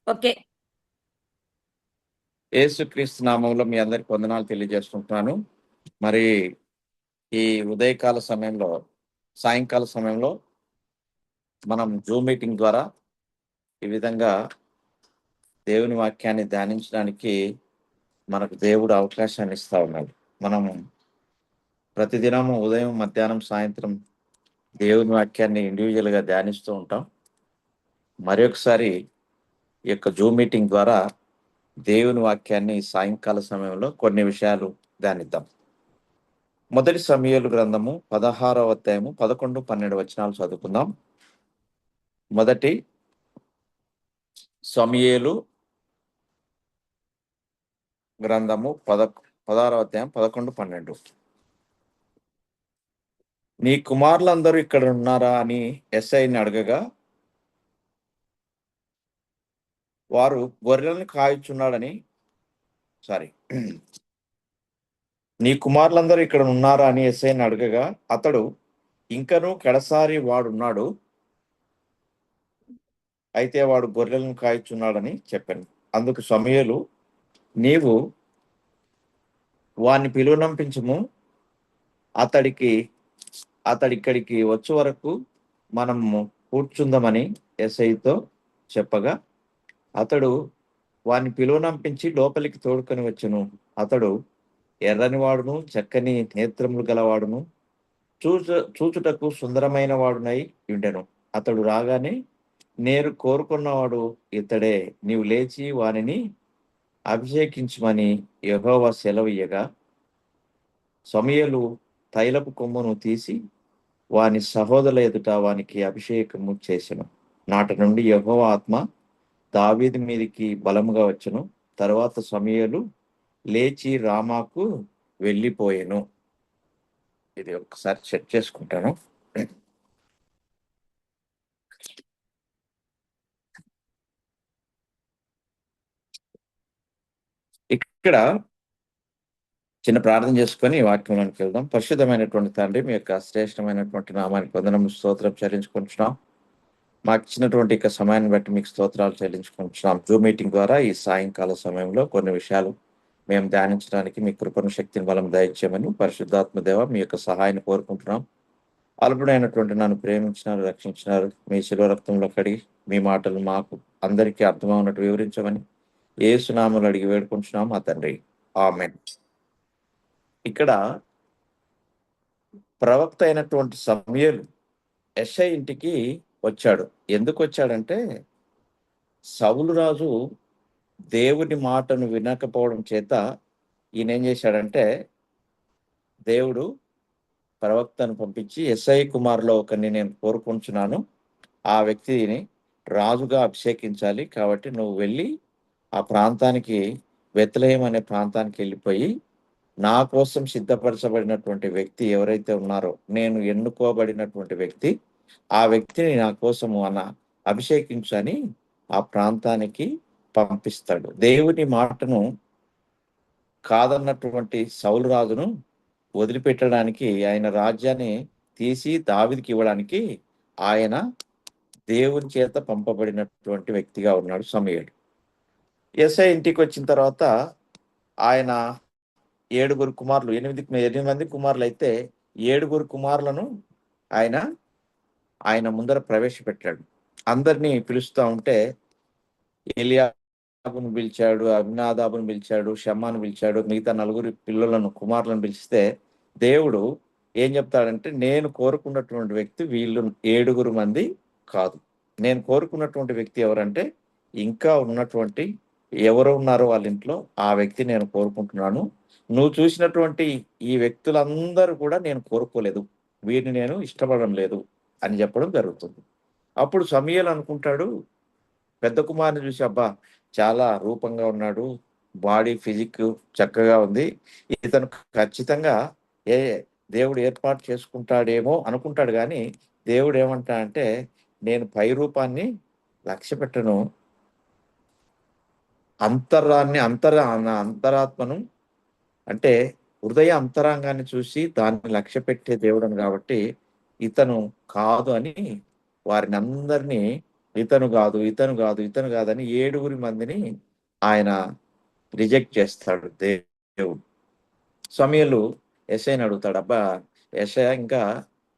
Okay. యేసుక్రీస్తు నామంలో మీ అందరికి వందనాలు తెలియజేస్తుంటున్నాను. మరి ఈ ఉదయకాల సమయంలో, సాయంకాల సమయంలో మనం జూమ్ మీటింగ్ ద్వారా ఈ విధంగా దేవుని వాక్యాన్ని ధ్యానించడానికి మనకు దేవుడు అవకాశాన్ని ఇస్తా ఉన్నాడు. మనం ప్రతిదినము ఉదయం, మధ్యాహ్నం, సాయంత్రం దేవుని వాక్యాన్ని ఇండివిజువల్‌గా ధ్యానిస్తూ ఉంటాం. మరొకసారి ఈ యొక్క జూమ్ మీటింగ్ ద్వారా దేవుని వాక్యాన్ని సాయంకాల సమయంలో కొన్ని విషయాలు ధ్యానిద్దాం. మొదటి సమూయేలు గ్రంథము 16వ అధ్యాయము 11, 12 వచనాలు చదువుకుందాం. మొదటి సమూయేలు గ్రంథము 16వ అధ్యాయం 11, 12. నీ కుమారులందరూ ఇక్కడ ఉన్నారా అని ఎస్ఐని అడగగా, వారు గొర్రెలను కాయుచున్నాడని నీ కుమారులందరూ ఇక్కడ ఉన్నారా అని ఎస్ఐని అడగగా, అతడు ఇంకనూ కడసారి వాడున్నాడు, అయితే వాడు గొర్రెలను కాయుచున్నాడని చెప్పాను. అందుకు సమూయేలు, నీవు వాణ్ణి పిలువనంపించుము, అతడిక్కడికి వచ్చే వరకు మనము కూర్చుందామని ఎస్ఐతో చెప్పగా, అతడు వాణ్ణి పిలువనంపించి లోపలికి తోడుకొని వచ్చెను. అతడు ఎర్రని వాడును, చక్కని నేత్రములు గలవాడును, చూచుటకు సుందరమైన వాడునై ఉండెను. అతడు రాగానే, నేను కోరుకున్నవాడు ఇతడే, నీవు లేచి వానిని అభిషేకించుమని యెహోవా సెలవియ్యగా, సమూయేలు తైలపు కొమ్మును తీసి వాని సహోదరుల ఎదుట వానికి అభిషేకము చేసెను. నాటి నుండి యెహోవా ఆత్మ దావీదు మీదికి బలముగా వచ్చెను. తరువాత సమూయేలు లేచి రామాకు వెళ్ళిపోయెను. ఇది ఒకసారి చెక్ చేసుకుంటాను. ఇక్కడ చిన్న ప్రార్థన చేసుకొని వాక్యంలోనికి వెళ్దాం. పరిశుద్ధమైనటువంటి తండ్రి, మీ యొక్క శ్రేష్టమైనటువంటి నామానికి వందనము, స్తోత్రం చెల్లించుకుంటున్నాం. మాకు ఇచ్చినటువంటి ఇక సమయాన్ని బట్టి మీకు స్తోత్రాలు చెల్లించుకుంటున్నాం. జూమ్ మీటింగ్ ద్వారా ఈ సాయంకాల సమయంలో కొన్ని విషయాలు మేము ధ్యానించడానికి మీ కృపను, శక్తిని, బలం దయచేయమని పరిశుద్ధాత్మ దేవ మీ యొక్క సహాయాన్ని కోరుకుంటున్నాం. అల్పుడైనటువంటి నన్ను ప్రేమించినారు, రక్షించినారు, మీ శిలువ రక్తంలో కడిగి మీ మాటలు మాకు అందరికీ అర్థమవునట్టు వివరించమని యేసు నామములో అడిగి వేడుకుంటున్నాం మా తండ్రి, ఆమేన్. ఇక్కడ ప్రవక్త అయినటువంటి సమూయేలు యెషై ఇంటికి వచ్చాడు. ఎందుకు వచ్చాడంటే, సౌలు రాజు దేవుని మాటను వినకపోవడం చేత ఈయన ఏం చేశాడంటే, దేవుడు ప్రవక్తను పంపించి, యెషై కుమారులో ఒకరిని నేను కోరుకుంటున్నాను, ఆ వ్యక్తిని రాజుగా అభిషేకించాలి, కాబట్టి నువ్వు వెళ్ళి ఆ ప్రాంతానికి, బెత్లెహేం అనే ప్రాంతానికి వెళ్ళిపోయి, నా కోసం సిద్ధపరచబడినటువంటి వ్యక్తి ఎవరైతే ఉన్నారో, నేను ఎన్నుకోబడినటువంటి వ్యక్తి, ఆ వ్యక్తిని నా కోసము అభిషేకించని ఆ ప్రాంతానికి పంపిస్తాడు. దేవుని మాటను కాదన్నటువంటి సౌలు రాజును వదిలిపెట్టడానికి, ఆయన రాజ్యాన్ని తీసి దావీదుకి ఇవ్వడానికి ఆయన దేవుని చేత పంపబడినటువంటి వ్యక్తిగా ఉన్నాడు సమూయేలు. యెషై ఇంటికి వచ్చిన తర్వాత ఆయన 7 కుమారులు, 8 మంది కుమారులు అయితే 7 కుమారులను ఆయన ముందర ప్రవేశపెట్టాడు. అందరినీ పిలుస్తా ఉంటే ఎలియాబును పిలిచాడు, అబినాదాబును పిలిచాడు, షమ్మాను పిలిచాడు, మిగతా 4 పిల్లలను, కుమారులను పిలిస్తే దేవుడు ఏం చెప్తాడంటే, నేను కోరుకున్నటువంటి వ్యక్తి వీళ్ళు 7 మంది కాదు. నేను కోరుకున్నటువంటి వ్యక్తి ఎవరంటే, ఇంకా ఉన్నటువంటి ఎవరు ఉన్నారో వాళ్ళ ఇంట్లో ఆ వ్యక్తి నేను కోరుకుంటున్నాను. నువ్వు చూసినటువంటి ఈ వ్యక్తులందరూ కూడా నేను కోరుకోలేదు, వీరిని నేను ఇష్టపడడం లేదు అని చెప్పడం జరుగుతుంది. అప్పుడు సమూయేలు అనుకుంటాడు, పెద్ద కుమారుని చూసి, అబ్బా చాలా రూపంగా ఉన్నాడు, బాడీ ఫిజిక్ చక్కగా ఉంది, ఇతను ఖచ్చితంగా దేవుడు ఏర్పాటు చేసుకుంటాడేమో అనుకుంటాడు. కానీ దేవుడు ఏమంటాడంటే, నేను పై రూపాన్ని లక్ష్య పెట్టను, అంతరాత్మను, అంటే హృదయ అంతరంగాన్ని చూసి దాన్ని లక్ష్య పెట్టే దేవుడని, కాబట్టి ఇతను కాదు అని వారిని అందరినీ ఇతను కాదు, ఇతను కాదు, ఇతను కాదని 7 మందిని ఆయన రిజెక్ట్ చేస్తాడు దేవుడు. సమూయేలు యెషయాని అడుగుతాడు, అబ్బా యెషయా, ఇంకా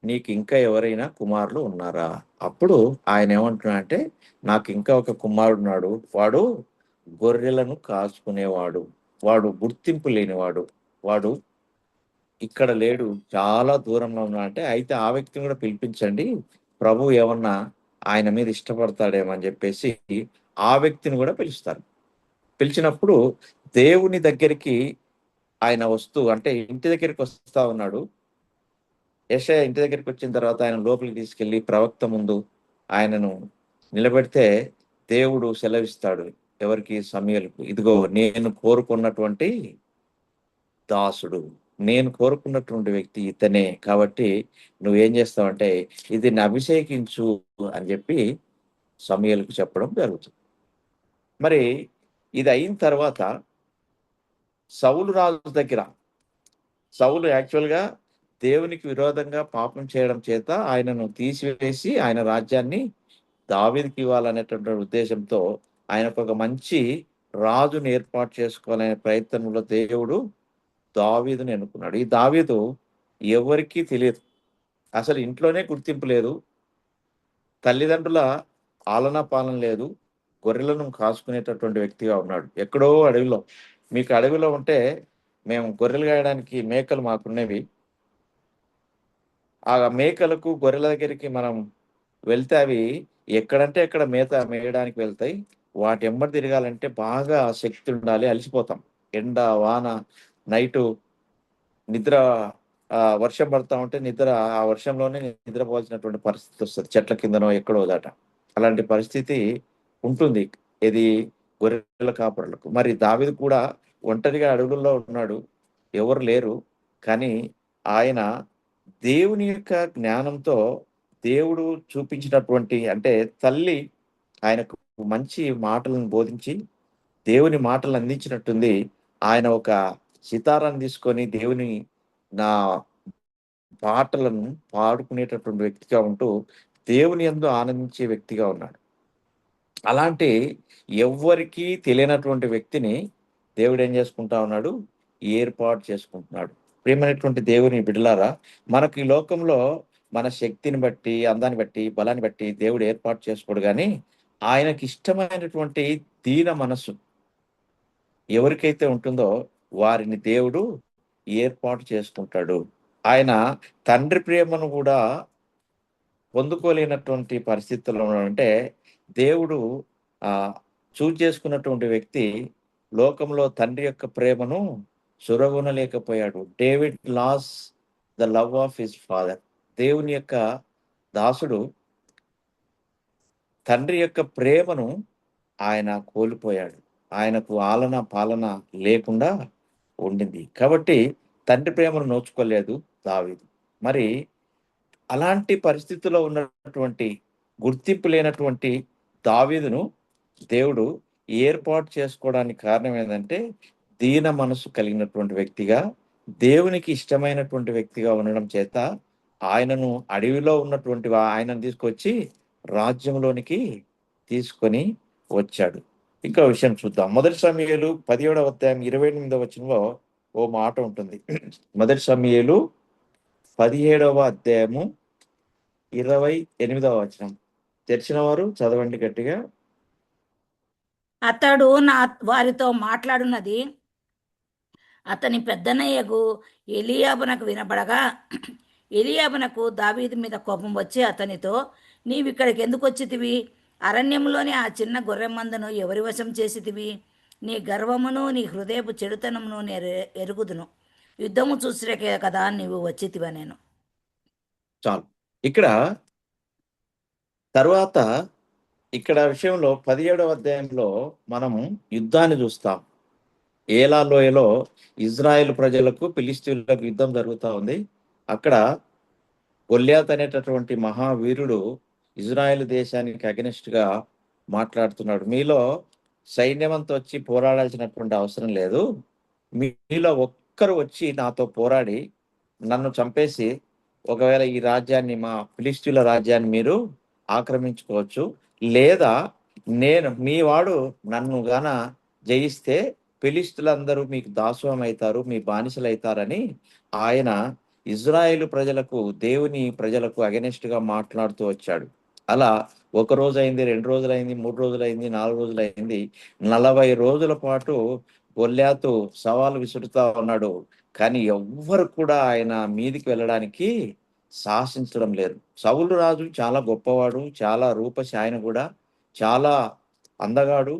నీకు ఇంకా ఎవరైనా కుమారులు ఉన్నారా? అప్పుడు ఆయన ఏమంటున్నాడంటే, నాకు ఇంకా ఒక కుమారుడు ఉన్నాడు, వాడు గొర్రెలను కాచుకునేవాడు, వాడు గుర్తింపు లేనివాడు, వాడు ఇక్కడ లేడు, చాలా దూరంలో ఉన్నా అంటే, అయితే ఆ వ్యక్తిని కూడా పిలిపించండి, ప్రభు ఏమన్నా ఆయన మీద ఇష్టపడతాడేమో అని చెప్పేసి ఆ వ్యక్తిని కూడా పిలుస్తారు. పిలిచినప్పుడు దేవుని దగ్గరికి ఆయన వస్తూ, అంటే ఇంటి దగ్గరికి వస్తా ఉన్నాడు. యెషయా ఇంటి దగ్గరికి వచ్చిన తర్వాత ఆయన లోపలికి తీసుకెళ్లి ప్రవక్త ముందు ఆయనను నిలబెడితే దేవుడు సెలవిస్తాడు ఎవరికి? సమూయేలుకు, ఇదిగో నేను కోరుకున్నటువంటి దాసుడు, నేను కోరుకున్నటువంటి వ్యక్తి ఇతనే, కాబట్టి నువ్వేం చేస్తావంటే ఇదిని అభిషేకించు అని చెప్పి సమూయేలుకు చెప్పడం జరుగుతుంది. మరి ఇది అయిన తర్వాత సౌలు రాజు దగ్గర, సౌలు యాక్చువల్‌గా దేవునికి విరోధంగా పాపం చేయడం చేత ఆయనను తీసివేసి ఆయన రాజ్యాన్ని దావీదుకి ఇవ్వాలనేటువంటి ఉద్దేశంతో ఆయనకొక మంచి రాజుని ఏర్పాటు చేసుకోవాలనే ప్రయత్నంలో దేవుడు దావీదుని ఎన్నుకున్నాడు. ఈ దావీదు ఎవరికీ తెలియదు. అసలు ఇంట్లోనే గుర్తింపు లేదు. తల్లిదండ్రుల ఆలనా పాలన లేదు. గొర్రెలను కాసుకునేటటువంటి వ్యక్తిగా ఉన్నాడు. ఎక్కడో అడవిలో. మీకు అడవిలో ఉంటే, మేము గొర్రెలు గాయడానికి మేకలు మాకున్నవి. ఆ మేకలకు, గొర్రెల దగ్గరికి మనం వెళ్తే అవి ఎక్కడంటే అక్కడ మేత మేయడానికి వెళ్తాయి. వాటి ఎమ్మట తిరగాలంటే బాగా శక్తి ఉండాలి, అలసిపోతాం. ఎండ, వాన, నైటు నిద్ర, వర్షం పడతా ఉంటే నిద్ర, ఆ వర్షంలోనే నిద్రపోవాల్సినటువంటి పరిస్థితి వస్తది. చెట్ల కిందనో ఎక్కడో దాట. అలాంటి పరిస్థితి ఉంటుంది. ఇది గొర్రెల కాపరులకు. మరి దావీదు కూడా ఒంటరిగా అడవులలో ఉన్నాడు. ఎవరు లేరు. కానీ ఆయన దేవుని యొక్క జ్ఞానంతో, దేవుడు చూపించినటువంటి, అంటే తల్లి ఆయనకు మంచి మాటలను బోధించి, దేవుని మాటలు అందించినట్టుంది. ఆయన ఒక సితారాన్ని తీసుకొని దేవుని నా పాటలను పాడుకునేటటువంటి వ్యక్తిగా ఉంటూ, దేవుని యందు ఆనందించే వ్యక్తిగా ఉన్నాడు. అలాంటి ఎవ్వరికీ తెలియనటువంటి వ్యక్తిని దేవుడేం చేసుకుంటా ఉన్నాడు? ఏర్పాటు చేసుకుంటున్నాడు. ప్రియమైనటువంటి దేవుని బిడ్డలారా, మనకు ఈ లోకంలో మన శక్తిని బట్టి, అందాన్ని బట్టి, బలాన్ని బట్టి దేవుడు ఏర్పాటు చేసుకోడు గానీ, ఆయనకిష్టమైనటువంటి దీన మనస్సు ఎవరికైతే ఉంటుందో వారిని దేవుడు ఏర్పాటు చేసుకుంటాడు. ఆయన తండ్రి ప్రేమను గూడా పొందుకోలేనటువంటి పరిస్థితుల్లో ఉన్నాడంటే, దేవుడు ఆహ్, చేసుకున్నటువంటి వ్యక్తి లోకంలో తండ్రి యొక్క ప్రేమను చూరగొనలేకపోయాడు. David lost the love of his father. దేవుని యొక్క దాసుడు తండ్రి యొక్క ప్రేమను ఆయన కోల్పోయాడు. ఆయనకు ఆలన పాలన లేకుండా ఉండింది. కాబట్టి తండ్రి ప్రేమను నోచుకోలేదు దావీదు. మరి అలాంటి పరిస్థితిలో ఉన్నటువంటి, గుర్తింపు లేనటువంటి దావీదును దేవుడు ఏర్పాటు చేసుకోవడానికి కారణం ఏందంటే, దీన మనస్సు కలిగినటువంటి వ్యక్తిగా, దేవునికి ఇష్టమైనటువంటి వ్యక్తిగా ఉండడం చేత ఆయనను అడవిలో ఉన్నటువంటి ఆయనను తీసుకొచ్చి రాజ్యంలోనికి తీసుకొని వచ్చాడు. ఇంకో విషయం చూద్దాం. మొదటి సమూయేలు 17వ అధ్యాయం 28వ వచనంలో ఓ మాట ఉంటుంది. మొదటి సమూయేలు 17వ అధ్యాయము 28వ వచనం. తెరిచిన వారు చదవండి గట్టిగా. అతడు వారితో మాట్లాడున్నది అతని పెద్దనయ్యకు ఎలీయాబునకు వినబడగా, ఎలీయాబునకు దావీదు మీద కోపం వచ్చి అతనితో, నీవిక్కడికి ఎందుకు వచ్చితివి? అరణ్యంలోని ఆ చిన్న గొర్రె మందను ఎవరి వశం చేసితివి? నీ గర్వమును నీ హృదయపు చెడుతనమును నేను ఎరుగుదును. యుద్ధము చూసిరకే కదా నీవు వచ్చితివా నేను. చాలు. ఇక్కడ తర్వాత ఇక్కడ విషయంలో 17వ అధ్యాయంలో మనము యుద్ధాన్ని చూస్తాం. ఏలా లోయలో ఇజ్రాయెల్ ప్రజలకు, ఫిలిష్తీయులకు యుద్ధం జరుగుతా ఉంది. అక్కడ గొల్యాత్ అనేటటువంటి మహావీరుడు ఇజ్రాయెల్ దేశానికి అగెనిస్ట్ గా మాట్లాడుతున్నాడు. మీలో సైన్యమంతా వచ్చి పోరాడాల్సినటువంటి అవసరం లేదు. మీలో ఒక్కరు వచ్చి నాతో పోరాడి నన్ను చంపేసి, ఒకవేళ ఈ రాజ్యాన్ని, మా ఫిలిష్తీయుల రాజ్యాన్ని మీరు ఆక్రమించుకోవచ్చు. లేదా నేను మీ వాడు నన్ను గాన జయిస్తే ఫిలిష్తులందరూ మీకు దాసోహం అవుతారు, మీ బానిసలు అవుతారని ఆయన ఇజ్రాయేలు ప్రజలకు, దేవుని ప్రజలకు అగెనిస్ట్ గా మాట్లాడుతూ వచ్చాడు. అలా ఒక రోజు అయింది, 2 రోజులైంది, 3 రోజులైంది, 4 రోజులైంది, 40 రోజుల పాటు గొల్యాతు సవాలు విసురుతా ఉన్నాడు. కానీ ఎవ్వరు కూడా ఆయన మీదికి వెళ్ళడానికి సాహసించడం లేదు. సౌలు రాజు చాలా గొప్పవాడు, చాలా రూపసి, ఆయన కూడా చాలా అందగాడు,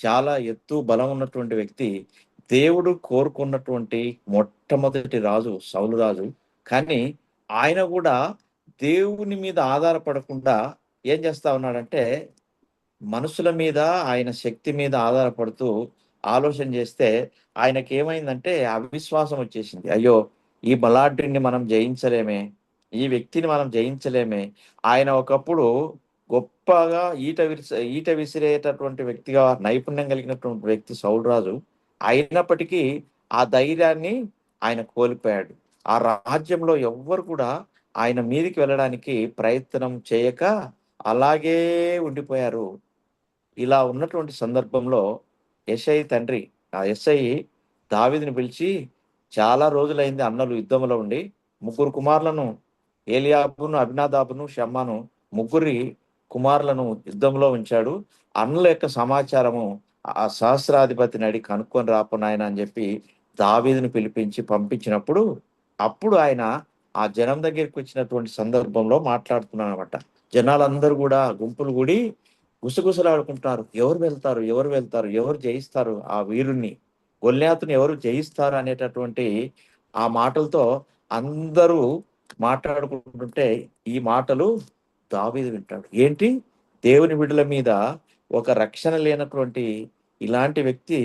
చాలా ఎత్తు బలం ఉన్నటువంటి వ్యక్తి. దేవుడు కోరుకున్నటువంటి మొట్టమొదటి రాజు సౌలు రాజు. కానీ ఆయన కూడా దేవుని మీద ఆధారపడకుండా ఏం చేస్తా ఉన్నాడంటే, మనుషుల మీద, ఆయన శక్తి మీద ఆధారపడుతూ ఆలోచన చేస్తే ఆయనకి ఏమైందంటే అవిశ్వాసం వచ్చేసింది. అయ్యో, ఈ బలాఢ్యుడిని మనం జయించలేమే, ఈ వ్యక్తిని మనం జయించలేమే. ఆయన ఒకప్పుడు గొప్పగా ఈట విసిరేటటువంటి వ్యక్తిగా, నైపుణ్యం కలిగినటువంటి వ్యక్తి సౌలు రాజు. అయినప్పటికీ ఆ ధైర్యాన్ని ఆయన కోల్పోయాడు. ఆ రాజ్యంలో ఎవ్వరు కూడా ఆయన మీదికి వెళ్ళడానికి ప్రయత్నం చేయక అలాగే ఉండిపోయారు. ఇలా ఉన్నటువంటి సందర్భంలో యెషై తండ్రి, ఆ యెషై దావీదుని పిలిచి, చాలా రోజులైంది అన్నలు యుద్ధంలో ఉండి, 3 కుమారులను, ఏలియాబును, అభినాదాబును, షమ్మాను, ముగ్గురి కుమారులను యుద్ధంలో ఉంచాడు. అన్నల యొక్క సమాచారము ఆ సహస్రాధిపతిని అడిగి కనుక్కొని రాపో నాయన అని చెప్పి దావీదుని పిలిపించి పంపించినప్పుడు, అప్పుడు ఆయన ఆ జనం దగ్గరికి వచ్చినటువంటి సందర్భంలో మాట్లాడుతున్నాడు అనమాట. జనాలందరూ కూడా గుంపులు కూడి గుసగుసలాడుకుంటారు. ఎవరు వెళ్తారు, ఎవరు వెళ్తారు, ఎవరు జయిస్తారు, ఆ వీరుణ్ణి, గొల్యాతుని ఎవరు జయిస్తారు అనేటటువంటి ఆ మాటలతో అందరూ మాట్లాడుకుంటుంటే ఈ మాటలు దావీదు వింటాడు. ఏంటి, దేవుని బిడ్డల మీద ఒక రక్షణ లేనటువంటి ఇలాంటి వ్యక్తి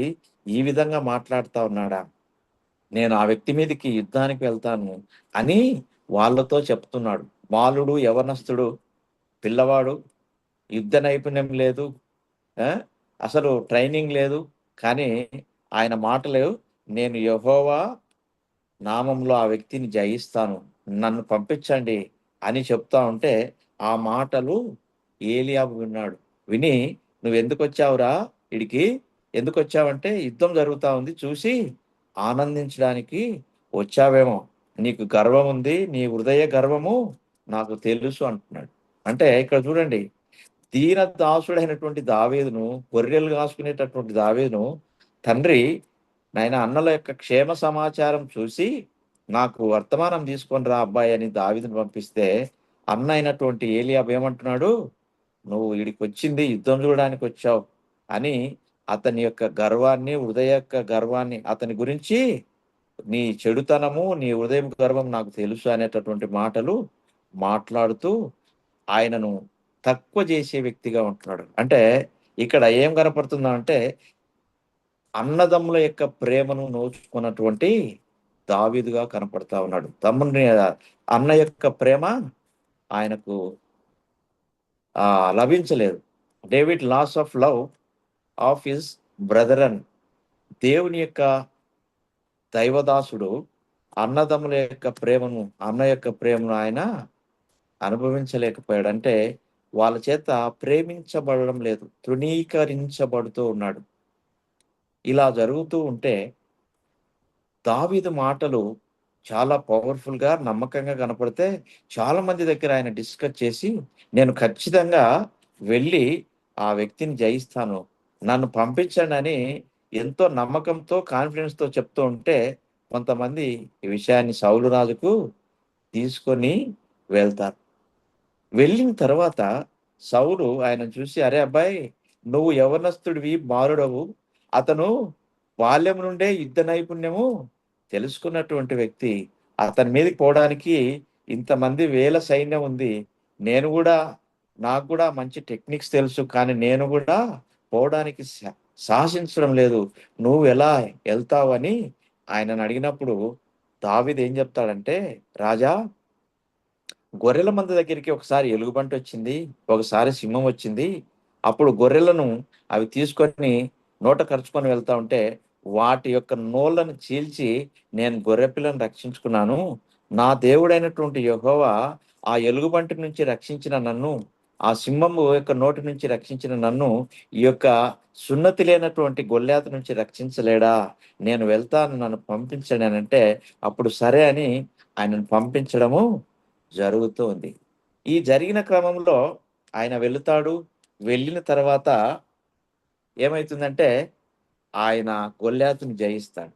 ఈ విధంగా మాట్లాడుతా ఉన్నాడా, నేను ఆ వ్యక్తి మీదకి యుద్ధానికి వెళ్తాను అని వాళ్ళతో చెప్తున్నాడు. బాలుడు, యవనస్తుడు, పిల్లవాడు, యుద్ధ నైపుణ్యం లేదు, ఆ అసలు ట్రైనింగ్ లేదు. కానీ ఆయన మాటలు, నేను యెహోవా నామంలో ఆ వ్యక్తిని జయిస్తాను, నన్ను పంపించండి అని చెప్తా ఉంటే ఆ మాటలు ఏలియాబు విన్నాడు. విని, నువ్వు ఎందుకు వచ్చావురా ఇడికి, ఎందుకు వచ్చావంటే, యుద్ధం జరుగుతా ఉంది చూసి ఆనందించడానికి వచ్చావేమో, నీకు గర్వం ఉంది, నీ హృదయ గర్వము నాకు తెలుసు అంటున్నాడు. అంటే ఇక్కడ చూడండి, దీన దాసుడైనటువంటి దావీదును, గొర్రెలు కాసుకునేటటువంటి దావీదును తండ్రి, నాయన అన్నల యొక్క క్షేమ సమాచారం చూసి నాకు వర్తమానం తీసుకొని రా అబ్బాయి అని దావీదును పంపిస్తే, అన్న అయినటువంటి ఏలియాబు ఏమంటున్నాడు, నువ్వు వీడికి వచ్చింది యుద్ధం చూడడానికి వచ్చావు అని అతని యొక్క గర్వాన్ని, హృదయ యొక్క గర్వాన్ని, అతని గురించి, నీ చెడుతనము, నీ హృదయం గర్వం నాకు తెలుసు అనేటటువంటి మాటలు మాట్లాడుతూ ఆయనను తక్కువ చేసే వ్యక్తిగా ఉంటున్నాడు. అంటే ఇక్కడ ఏం కనపడుతుందా అంటే, అన్నదమ్ముల యొక్క ప్రేమను నోచుకున్నటువంటి దావీదుగా కనపడతా ఉన్నాడు. తమ్ముని, అన్న యొక్క ప్రేమ ఆయనకు లభించలేదు. David loss of love of his brethren. దేవుని యొక్క దైవదాసుడు అన్నదమ్ముల యొక్క ప్రేమను, అన్న యొక్క ప్రేమను ఆయన అనుభవించలేకపోయాడు. అంటే వాళ్ళ చేత ప్రేమించబడడం లేదు, తృణీకరించబడుతూ ఉన్నాడు. ఇలా జరుగుతూ ఉంటే దావీదు మాటలు చాలా పవర్ఫుల్ గా, నమ్మకంగా కనపడితే చాలా మంది దగ్గర ఆయన డిస్కస్ చేసి, నేను ఖచ్చితంగా వెళ్ళి ఆ వ్యక్తిని జయిస్తాను, నన్ను పంపించండి అని ఎంతో నమ్మకంతో, కాన్ఫిడెన్స్ తో చెప్తూ ఉంటే, కొంతమంది ఈ విషయాన్ని సౌలు రాజుకు తీసుకొని వెళ్తారు. వెళ్ళిన తర్వాత సౌలు ఆయన చూసి, అరే అబ్బాయి, నువ్వు యవనస్తుడివి, బాలుడవు, అతను బాల్యం నుండే యుద్ధ నైపుణ్యము తెలుసుకున్నటువంటి వ్యక్తి, అతని మీదకి పోవడానికి ఇంతమంది వేల సైన్యం ఉంది, నేను కూడా, నాకు కూడా మంచి టెక్నిక్స్ తెలుసు, కానీ నేను కూడా పోవడానికి సాహసించడం లేదు, నువ్వు ఎలా వెళ్తావని ఆయనను అడిగినప్పుడు దావీదు ఏం చెప్తాడంటే, రాజా, గొర్రెల మంద దగ్గరికి ఒకసారి ఎలుగుబంటి వచ్చింది, ఒకసారి సింహం వచ్చింది. అప్పుడు గొర్రెలను అవి తీసుకొని నోట కరుచుకొని వెళ్తా ఉంటే వాటి యొక్క నోళ్ళను చీల్చి నేను గొర్రె పిల్లను రక్షించుకున్నాను. నా దేవుడైనటువంటి యెహోవా ఆ ఎలుగుబంటి నుంచి రక్షించిన నన్ను ఆ సింహము యొక్క నోటి నుంచి రక్షించిన నన్ను ఈ యొక్క సున్నతి లేనటువంటి గొల్యాతు నుంచి రక్షించలేడా, నేను వెళ్తాను, నన్ను పంపించండి అని అంటే అప్పుడు సరే అని ఆయనను పంపించడము జరుగుతుంది. ఈ జరిగిన క్రమంలో ఆయన వెళుతాడు. వెళ్ళిన తర్వాత ఏమైతుందంటే ఆయన గొల్యాతును జయిస్తాడు.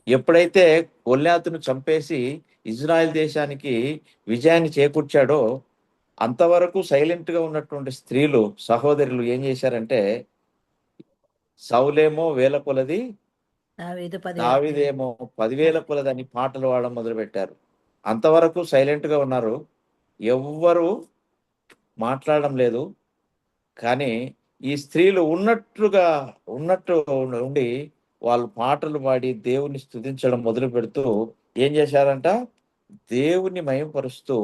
ఎప్పుడైతే గొల్యాతును చంపేసి ఇజ్రాయెల్ దేశానికి విజయాన్ని చేకూర్చాడో అంతవరకు సైలెంట్ గా ఉన్నటువంటి స్త్రీలు సహోదరులు ఏం చేశారంటే, సౌలేమో వేల కొలది, దావీదు 10,000. దావీదేమో 10,000 కొలది అని పాటలు పాడడం మొదలు పెట్టారు. అంతవరకు సైలెంట్ గా ఉన్నారు, ఎవ్వరు మాట్లాడడం లేదు. కానీ ఈ స్త్రీలు ఉన్నట్టు ఉండి వాళ్ళు పాటలు పాడి దేవుని స్తుతించడం మొదలు పెడుతూ ఏం చేశారంట, దేవుని మహిమపరుస్తూ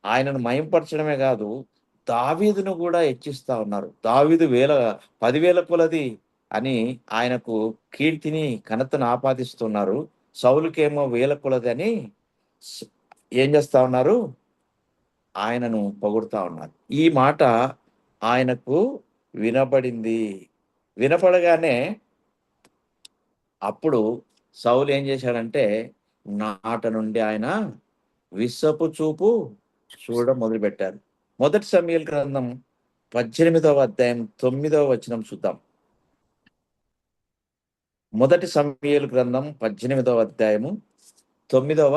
ఆయనను మహిమపరచడమే కాదు, దావీదును కూడా హెచ్చిస్తా ఉన్నారు. దావీదు 10,000 కొలది అని ఆయనకు కీర్తిని ఘనతను ఆపాదిస్తున్నారు. సౌలుకేమో 1,000 కొలది అని స్- ఏం చేస్తా ఉన్నారు, ఆయనను పొగుడుతా ఉన్నారు. ఈ మాట ఆయనకు వినపడింది. వినపడగానే అప్పుడు సౌలు ఏం చేశాడంటే నాట నుండి ఆయన విస్సపు చూపు చూడడం మొదలుపెట్టారు. మొదటి సమూయేలు గ్రంథం 18వ అధ్యాయం 9వ వచనం చూద్దాం. మొదటి సమూయేలు గ్రంథం 18వ అధ్యాయము 9వ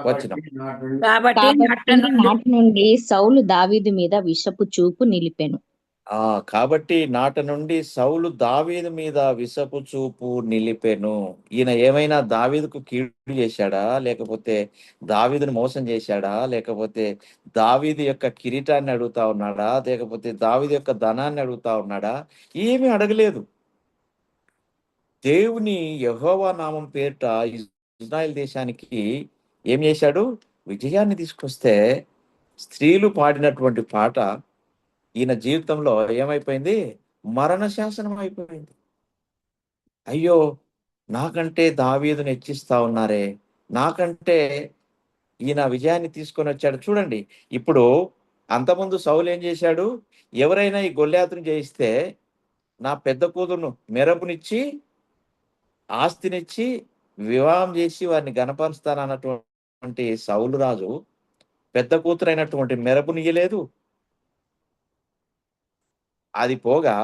వచనం. కాబట్టి కాబట్టి నాట నుండి నాటి నుండి సౌలు దావీదు మీద విషపు చూపు నిలిపెను. కాబట్టి నాట నుండి సౌలు దావీదు మీద విసపు చూపు నిలిపెను. ఈయన ఏమైనా దావీదుకు కీడు చేశాడా, లేకపోతే దావీదును మోసం చేశాడా, లేకపోతే దావీదు యొక్క కిరీటాన్ని అడుగుతా ఉన్నాడా, లేకపోతే దావీదు యొక్క ధనాన్ని అడుగుతా ఉన్నాడా? ఏమీ అడగలేదు. దేవుని యెహోవా నామం పేరిట ఇజ్రాయెల్ దేశానికి ఏం చేశాడు, విజయాన్ని తీసుకొస్తే స్త్రీలు పాడినటువంటి పాట ఈయన జీవితంలో ఏమైపోయింది, మరణ శాసనం అయిపోయింది. అయ్యో, నాకంటే దావీదుని హెచ్చిస్తా ఉన్నారే, నాకంటే ఈయన విజయాన్ని తీసుకొని వచ్చాడు. చూడండి, ఇప్పుడు అంతకుముందు సౌలు ఏం చేశాడు, ఎవరైనా ఈ గొల్యాతును జయిస్తే నా పెద్ద కూతురును మెరపునిచ్చి ఆస్తినిచ్చి వివాహం చేసి వారిని గణపరుస్తానన్నటువంటి సౌలు రాజు పెద్ద కూతురైనటువంటి మెరపునియ్యలేదు. అది పోగా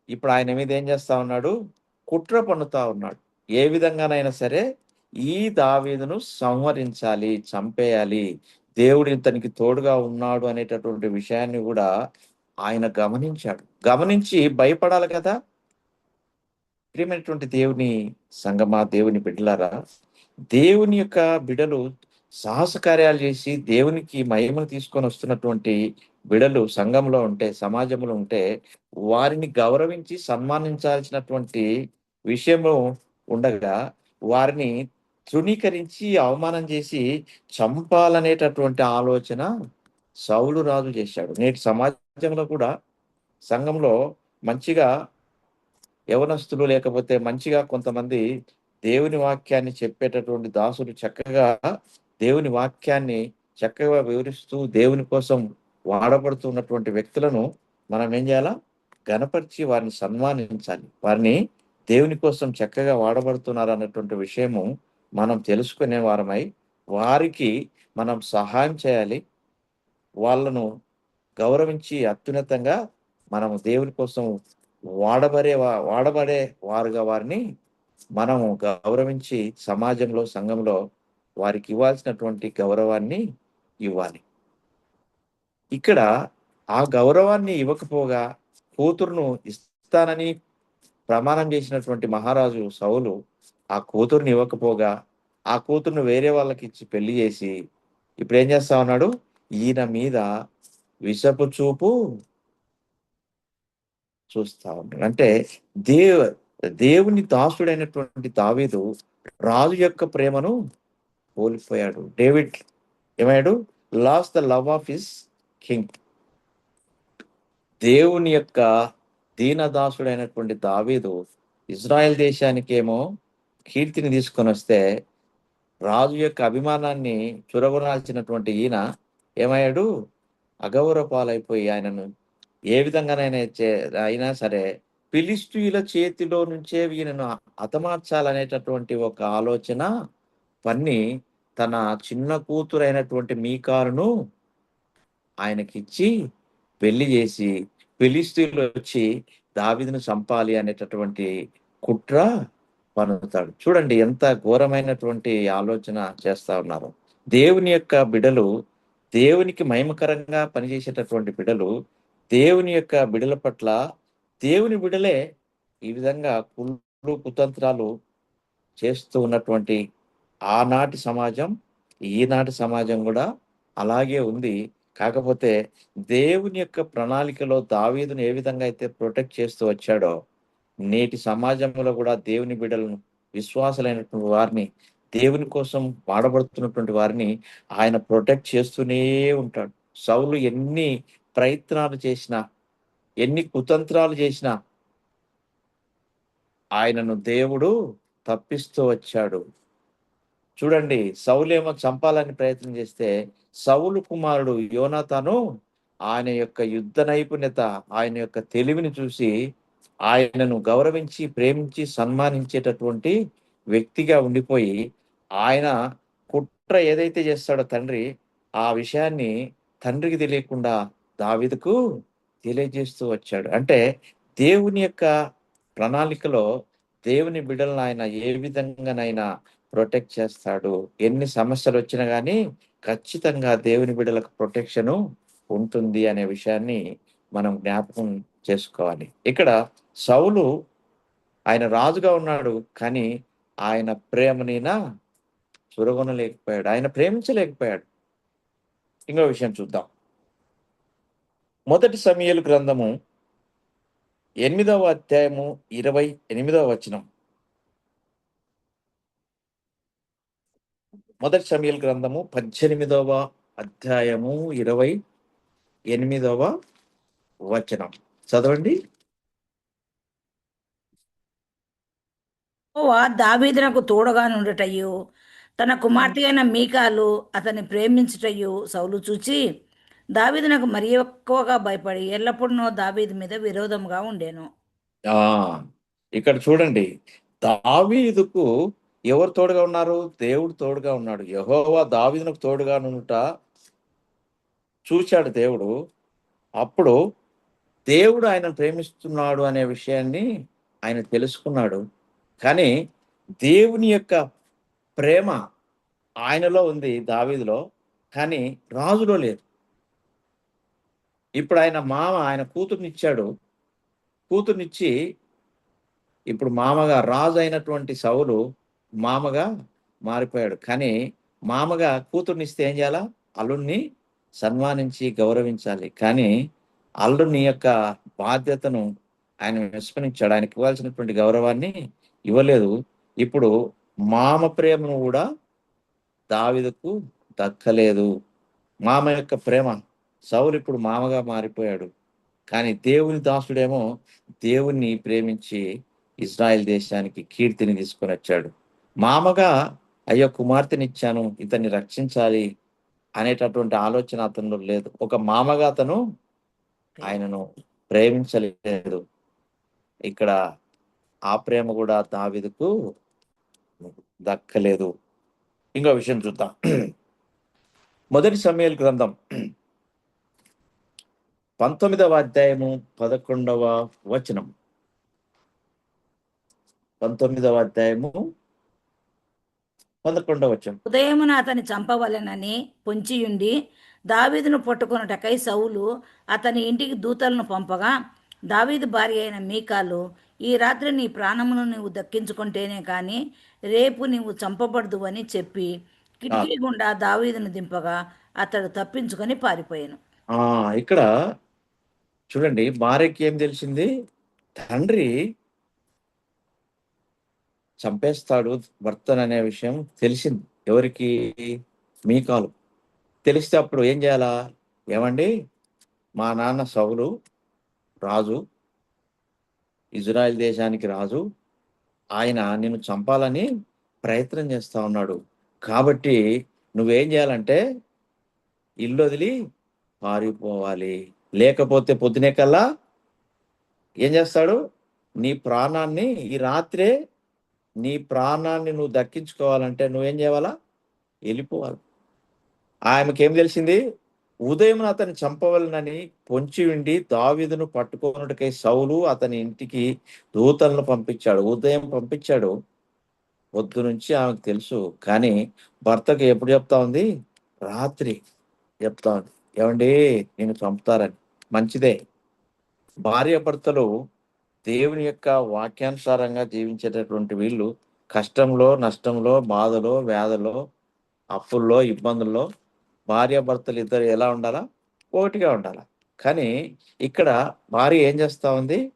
ఇప్పుడు ఆయన మీద ఏం చేస్తా ఉన్నాడు, కుట్ర పన్నుతా ఉన్నాడు. ఏ విధంగానైనా సరే ఈ దావీదును సంహరించాలి, చంపేయాలి, దేవుడు ఇతనికి తోడుగా ఉన్నాడు అనేటటువంటి విషయాన్ని కూడా ఆయన గమనించాడు. గమనించి భయపడాలి కదా. ప్రియమైనటువంటి దేవుని సంగమా, దేవుని బిడ్డలారా, దేవుని యొక్క బిడలు సాహస కార్యాలు చేసి దేవునికి మహిమను తీసుకొని వస్తున్నటువంటి బిడలు సంఘంలో ఉంటే, సమాజంలో ఉంటే వారిని గౌరవించి సన్మానించాల్సినటువంటి విషయము ఉండగా వారిని తృణీకరించి అవమానం చేసి చంపాలనేటటువంటి ఆలోచన సౌలు రాజు చేశాడు. నేటి సమాజంలో కూడా సంఘంలో మంచిగా యవనస్తులు లేకపోతే మంచిగా కొంతమంది దేవుని వాక్యాన్ని చెప్పేటటువంటి దాసులు చక్కగా దేవుని వాక్యాన్ని చక్కగా వివరిస్తూ దేవుని కోసం వాడబడుతున్నటువంటి వ్యక్తులను మనం ఏం చేయాలా, గణపరిచి వారిని సన్మానించాలి. వారిని దేవుని కోసం చక్కగా వాడబడుతున్నారు అన్నటువంటి విషయము మనం తెలుసుకునే వారమై వారికి మనం సహాయం చేయాలి. వాళ్ళను గౌరవించి అత్యున్నతంగా మనము దేవుని కోసం వాడబడే వారుగా వారిని మనము గౌరవించి సమాజంలో, సంఘంలో వారికి ఇవ్వాల్సినటువంటి గౌరవాన్ని ఇవ్వాలి. ఇక్కడ ఆ గౌరవాన్ని ఇవ్వకపోగా కూతురును ఇస్తానని ప్రమాణం చేసినటువంటి మహారాజు సౌలు ఆ కూతురుని ఇవ్వకపోగా ఆ కూతురును వేరే వాళ్ళకి ఇచ్చి పెళ్లి చేసి ఇప్పుడు ఏం చేస్తా ఉన్నాడు, ఈయన మీద విషపు చూపు చూస్తా ఉన్నాడు. అంటే దేవుని దాసుడైనటువంటి దావీదు రాజు యొక్క ప్రేమను కోల్పోయాడు. డేవిడ్ ఏమయ్యాడు, last the love of his king. దేవుని యొక్క దీనదాసుడైనటువంటి దావీదు ఇజ్రాయెల్ దేశానికేమో కీర్తిని తీసుకొని వస్తే రాజు యొక్క అభిమానాన్ని చురగొనాల్సినటువంటి ఈయన ఏమయ్యాడు, అగౌరవ పాలైపోయి ఆయనను ఏ విధంగానైనా అయినా సరే ఫిలిష్తీయుల చేతిలో నుంచే ఈయనను హతమార్చాలనేటటువంటి ఒక ఆలోచన పన్ని తన చిన్న కూతురైనటువంటి మీకాలును ఆయనకిచ్చి పెళ్లి చేసి ఫిలిష్తీయులు వచ్చి దావీదును చంపాలి అనేటటువంటి కుట్ర పన్నుతాడు. చూడండి ఎంత ఘోరమైనటువంటి ఆలోచన చేస్తా ఉన్నారు. దేవుని యొక్క బిడలు, దేవునికి మహిమకరంగా పనిచేసేటటువంటి బిడలు, దేవుని యొక్క బిడల పట్ల దేవుని బిడలే ఈ విధంగా కుళ్ళు కుతంత్రాలు చేస్తూ ఉన్నటువంటి ఆనాటి సమాజం, ఈనాటి సమాజం కూడా అలాగే ఉంది. కాకపోతే దేవుని యొక్క ప్రణాళికలో దావీదును ఏ విధంగా అయితే ప్రొటెక్ట్ చేస్తూ వచ్చాడో, నేటి సమాజంలో కూడా దేవుని బిడ్డలను, విశ్వాసులైనటువంటి వారిని, దేవుని కోసం వాడబడుతున్నటువంటి వారిని ఆయన ప్రొటెక్ట్ చేస్తూనే ఉంటాడు. సౌలు ఎన్ని ప్రయత్నాలు చేసినా, ఎన్ని కుతంత్రాలు చేసినా ఆయనను దేవుడు తప్పిస్తూ వచ్చాడు. చూడండి, సౌలేమో చంపాలని ప్రయత్నం చేస్తే సౌలు కుమారుడు యోనాతాను ఆయన యొక్క యుద్ధ నైపుణ్యత, ఆయన యొక్క తెలివిని చూసి ఆయనను గౌరవించి, ప్రేమించి, సన్మానించేటటువంటి వ్యక్తిగా ఉండిపోయి, ఆయన కుట్ర ఏదైతే చేస్తాడో తండ్రి, ఆ విషయాన్ని తండ్రికి తెలియకుండా దావీదుకు తెలియజేస్తూ వచ్చాడు. అంటే దేవుని యొక్క ప్రణాళికలో దేవుని బిడ్డలను ఆయన ఏ విధంగానైనా ప్రొటెక్ట్ చేస్తాడు. ఎన్ని సమస్యలు వచ్చినా గానీ ఖచ్చితంగా దేవుని బిడ్డలకు ప్రొటెక్షను ఉంటుంది అనే విషయాన్ని మనం జ్ఞాపకం చేసుకోవాలి. ఇక్కడ సౌలు ఆయన రాజుగా ఉన్నాడు, కానీ ఆయన ప్రేమనినా చూరగొనలేకపోయాడు, ఆయన ప్రేమించలేకపోయాడు. ఇంకో విషయం చూద్దాం. మొదటి సమూయేలు గ్రంథము 8వ అధ్యాయము 28వ వచనం. మొదటి సమూయేలు గ్రంథము 18వ అధ్యాయము 28వ వచనం చదవండి. యెహోవా దావీదునకు తోడుగా నుండుటయు తన కుమార్తె అయిన మీకాలు అతన్ని ప్రేమించుటయు సౌలు చూచి దావీదునకు మరి ఎక్కువగా భయపడి ఎల్లప్పుడూ దావీదు మీద విరోధంగా ఉండేను. ఆ ఇక్కడ చూడండి, దావీదుకు ఎవరు తోడుగా ఉన్నారు? దేవుడు తోడుగా ఉన్నాడు. యెహోవా దావీదునకు తోడుగా నుండుట చూశాడు దేవుడు. అప్పుడు దేవుడు ఆయనను ప్రేమిస్తున్నాడు అనే విషయాన్ని ఆయన తెలుసుకున్నాడు. కానీ దేవుని యొక్క ప్రేమ ఆయనలో ఉంది, దావీదులో, కానీ రాజులో లేదు. ఇప్పుడు ఆయన ఆయన కూతుర్నిచ్చి ఇప్పుడు మామగా, రాజు అయినటువంటి సౌలు మామగా మారిపోయాడు. కానీ మామగా కూతుర్నిస్తే ఏం చేయాలా? అల్లుడిని సన్మానించి గౌరవించాలి. కానీ అల్లుడిని యొక్క బాధ్యతను ఆయన విస్మరించాడు. ఆయనకి ఇవ్వాల్సినటువంటి గౌరవాన్ని ఇవ్వలేదు. ఇప్పుడు మామ ప్రేమను కూడా దావీదుకు దక్కలేదు. మామ యొక్క ప్రేమ, సౌలు ఇప్పుడు మామగా మారిపోయాడు. కానీ దేవుని దాసుడేమో దేవుణ్ణి ప్రేమించి ఇజ్రాయెల్ దేశానికి కీర్తిని తీసుకొని వచ్చాడు. మామగా అయ్యో కుమార్తెనిచ్చాను, ఇతన్ని రక్షించాలి అనేటటువంటి ఆలోచన అతనిలో లేదు. ఒక మామగా అతను ఆయనను ప్రేమించలేదు. ఇక్కడ ఆ ప్రేమ కూడా దావీదుకు దక్కలేదు. ఇంకో విషయం చూద్దాం. మొదటి సమూయేలు గ్రంథం 19వ అధ్యాయము 11వ వచనం. 19వ అధ్యాయము 11వ వచనం. ఉదయమున అతని చంపవలెనని పొంచియుండి దావీదును పట్టుకొనుటకై సౌలు అతని ఇంటికి దూతలను పంపగా దావీదు భార్య అయిన మీకాలు, ఈ రాత్రి నీ ప్రాణమును నీవు దక్కించుకుంటేనే కానీ రేపు నీవు చంపబడదు అని చెప్పి కిటికీ గుండా దావీదును దింపగా అతడు తప్పించుకొని పారిపోయాను. ఇక్కడ చూడండి, భార్యకి ఏం తెలిసింది? తండ్రి చంపేస్తాడు భర్తననే విషయం తెలిసింది. ఎవరికి? మీకాలు. తెలిస్తే అప్పుడు ఏం చేయాలా? ఏమండి, మా నాన్న సౌలు రాజు, ఇజ్రాయెల్ దేశానికి రాజు, ఆయన నిన్ను చంపాలని ప్రయత్నం చేస్తా ఉన్నాడు. కాబట్టి నువ్వేం చేయాలంటే ఇల్లు వదిలి పారిపోవాలి. లేకపోతే పొద్దునే కల్లా ఏం చేస్తాడు? నీ ప్రాణాన్ని ఈ రాత్రే నీ ప్రాణాన్ని నువ్వు దక్కించుకోవాలంటే నువ్వేం చేయాలా? వెళ్ళిపోవాలి. ఆమెకేం తెలిసింది? ఉదయం అతన్ని చంపవలెనని పొంచి ఉండి దావీదును పట్టుకొనుటకై సౌలు అతని ఇంటికి దూతలను పంపించాడు. ఉదయం పంపించాడు. పొద్దు నుంచి ఆమెకు తెలుసు. కానీ భర్తకి ఎప్పుడు చెప్తా ఉంది? రాత్రి చెప్తా ఉంది. ఏవండీ నిన్ను చంపుతారని. మంచిదే. భార్యాభర్తలు దేవుని యొక్క వాక్యానుసారంగా జీవించేటటువంటి వీళ్ళు కష్టంలో, నష్టంలో, బాధలో, వ్యాధులో, అప్పుల్లో, ఇబ్బందుల్లో భార్యాభర్తలు ఇద్దరు ఎలా ఉండాలా? ఒకటిగా ఉండాలా. కానీ ఇక్కడ భార్య ఏం చేస్తా ఉంది?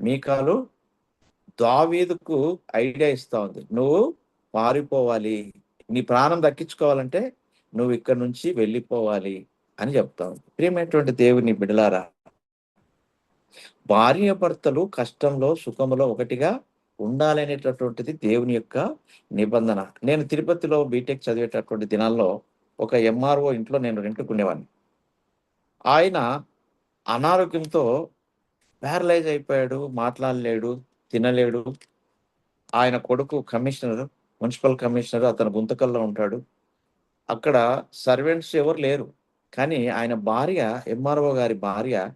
మీకాలు దావీదుకు ఐడియా ఇస్తా ఉంది. నువ్వు పారిపోవాలి. నీ ప్రాణం దక్కించుకోవాలంటే నువ్వు ఇక్కడి నుంచి వెళ్ళిపోవాలి అని చెప్తా ఉంది. ప్రియమైనటువంటి దేవుని బిడ్డలారా, భార్యాభర్తలు కష్టంలో, సుఖంలో ఒకటిగా ఉండాలనేటటువంటిది దేవుని యొక్క నిబంధన. నేను తిరుపతిలో బీటెక్ చదివేటటువంటి దినాల్లో ఒక ఎంఆర్ఓ ఇంట్లో నేను రెంట్‌కుండేవాడిని. ఆయన అనారోగ్యంతో ప్యారలైజ్ అయిపోయాడు. మాట్లాడలేడు, తినలేడు. ఆయన కొడుకు కమిషనర్, మున్సిపల్ కమిషనర్. అతను గుంతకల్‌లో ఉంటాడు. అక్కడ సర్వెంట్స్ ఎవరు లేరు. కానీ ఆయన భార్య, ఎంఆర్ఓ గారి భార్య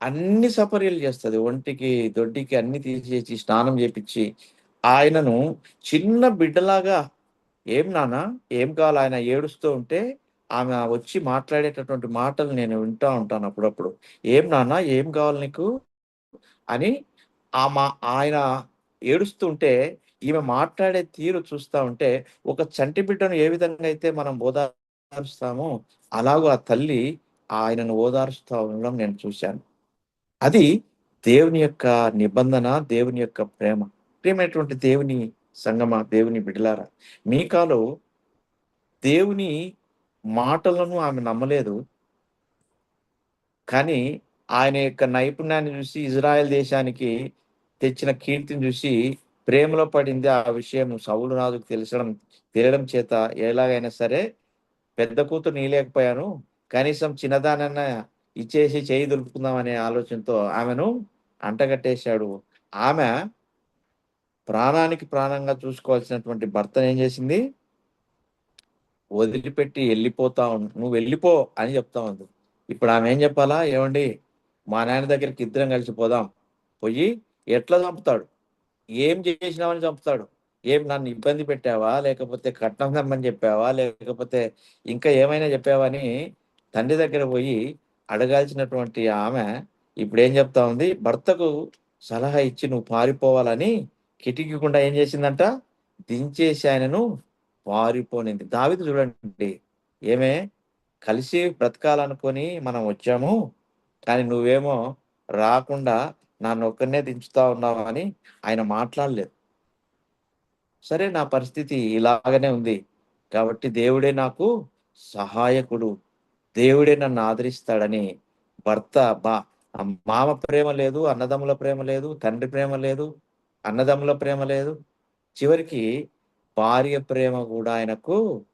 అన్ని సపర్యలు చేస్తది. ఒంటికి, దొడ్డికి అన్ని తీసేసి, స్నానం చేపిచ్చి, ఆయనను చిన్న బిడ్డలాగా "ఏం నాన్న? ఏం కావాలి?" ఆయన ఏడుస్తూ ఉంటే, ఆమె వచ్చి మాట్లాడేటటువంటి మాటలు నేను వింటా ఉంటాను అప్పుడప్పుడు. "ఏం నాన్న? ఏం కావాలి నీకు?" అని ఆయన ఏడుస్తూ ఉంటే, ఈమె మాట్లాడే తీరు చూస్తా ఉంటే, ఒక చంటి బిడ్డను ఏ విధంగా అయితే మనం ఓదారుస్తామో, అలాగూ ఆ తల్లి ఆయనను ఓదారుస్తా ఉండడం నేను చూశాను. అది దేవుని యొక్క నిబంధన, దేవుని యొక్క ప్రేమ. ప్రియమైనటువంటి దేవుని సంగమా, దేవుని బిడ్డలారా, మీకాలో దేవుని మాటలను ఆమె నమ్మలేదు. కానీ ఆయన యొక్క నైపుణ్యాన్ని చూసి, ఇజ్రాయెల్ దేశానికి తెచ్చిన కీర్తిని చూసి ప్రేమలో పడింది. ఆ విషయం సౌలు రాజుకు తెలియడం చేత ఎలాగైనా సరే పెద్ద కూతురు నీయలేకపోయాను. కనీసం చిన్నదానన్నా ఇచ్చేసి చేయి దులుపుకుందాం అనే ఆలోచనతో ఆమెను అంటగట్టేశాడు. ఆమె ప్రాణానికి ప్రాణంగా చూసుకోవాల్సినటువంటి భర్తనేం చేసింది? వదిలిపెట్టి "నువ్వు వెళ్ళిపో" అని చెప్తా ఉంది. ఇప్పుడు ఆమె ఏం చెప్పాలా? "ఏవండీ మా నాయన దగ్గరికి ఇద్దరం కలిసి పోదాం." పొయ్యి ఎట్లా చంపుతాడు? ఏం చేసినావని చంపుతాడు? ఏం నన్ను ఇబ్బంది పెట్టావా? లేకపోతే కట్నం తెమ్మని చెప్పావా? లేకపోతే ఇంకా ఏమైనా చెప్పావా? అని తండ్రి దగ్గర పోయి అడగాల్సినటువంటి ఆమె ఇప్పుడేం చెప్తా ఉంది? భర్తకు సలహా ఇచ్చి నువ్వు పారిపోవాలని కిటికీ గుండా ఏం చేసిందంట? దించేసి ఆయనను పారిపోనింది. దావీదు చూడండి, ఏమే కలిసి బ్రతకాలనుకొని మనం వచ్చాము. కానీ నువ్వేమో రాకుండా నన్నొక్కడినే దించుతా ఉన్నావు అని ఆయన మాట్లాడలేదు. సరే నా పరిస్థితి ఇలాగనే ఉంది. కాబట్టి దేవుడే నాకు సహాయకుడు. దేవుడే నన్ను ఆదరిస్తాడని భర్త బా మామ ప్రేమ లేదు, అన్నదమ్ముల ప్రేమ లేదు, తండ్రి ప్రేమ లేదు, అన్నదమ్ముల ప్రేమ లేదు. చివరికి భార్య ప్రేమ గూడా ఆయనకు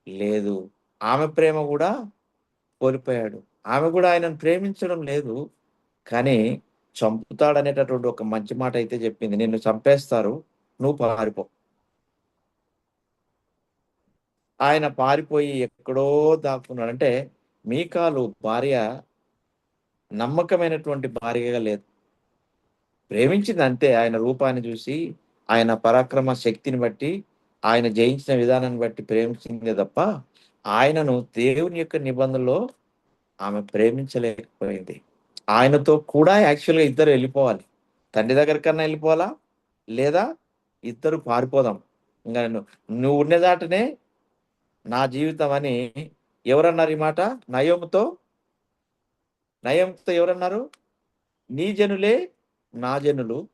లేదు. ఆమె ప్రేమ గూడా కోల్పోయాడు. ఆమె గూడా ఆయనను ప్రేమించడం లేదు. కానీ చంపుతాడనేటటువంటి ఒక మంచి మాట అయితే చెప్పింది. నిన్ను చంపేస్తారు. నువ్వు పారిపో. ఆయన పారిపోయి ఎక్కడో దాక్కున్నాడు. అంటే మీకాలు భార్య నమ్మకమైనటువంటి భార్యగా లేదు. ప్రేమించింది అంతే. ఆయన రూపాన్ని చూసి, ఆయన పరాక్రమ శక్తిని బట్టి, ఆయన జయించిన విధానాన్ని బట్టి ప్రేమించిందే తప్ప, ఆయనను దేవుని యొక్క నిబంధనలో ఆమె ప్రేమించలేకపోయింది. ఆయనతో కూడా యాక్చువల్‌గా ఇద్దరు ఎళ్ళిపోవాలి. తండ్రి దగ్గరికన్నా ఎళ్ళిపోవాలా? లేదా ఇద్దరు పారిపోదాం. ఇంగ నువ్వు ఉన్న దాటనే నా జీవితం అని ఎవరన్నారు ఈ మాట? నయోమితో ఎవరన్నారు? నీ జనులే నా జనులు.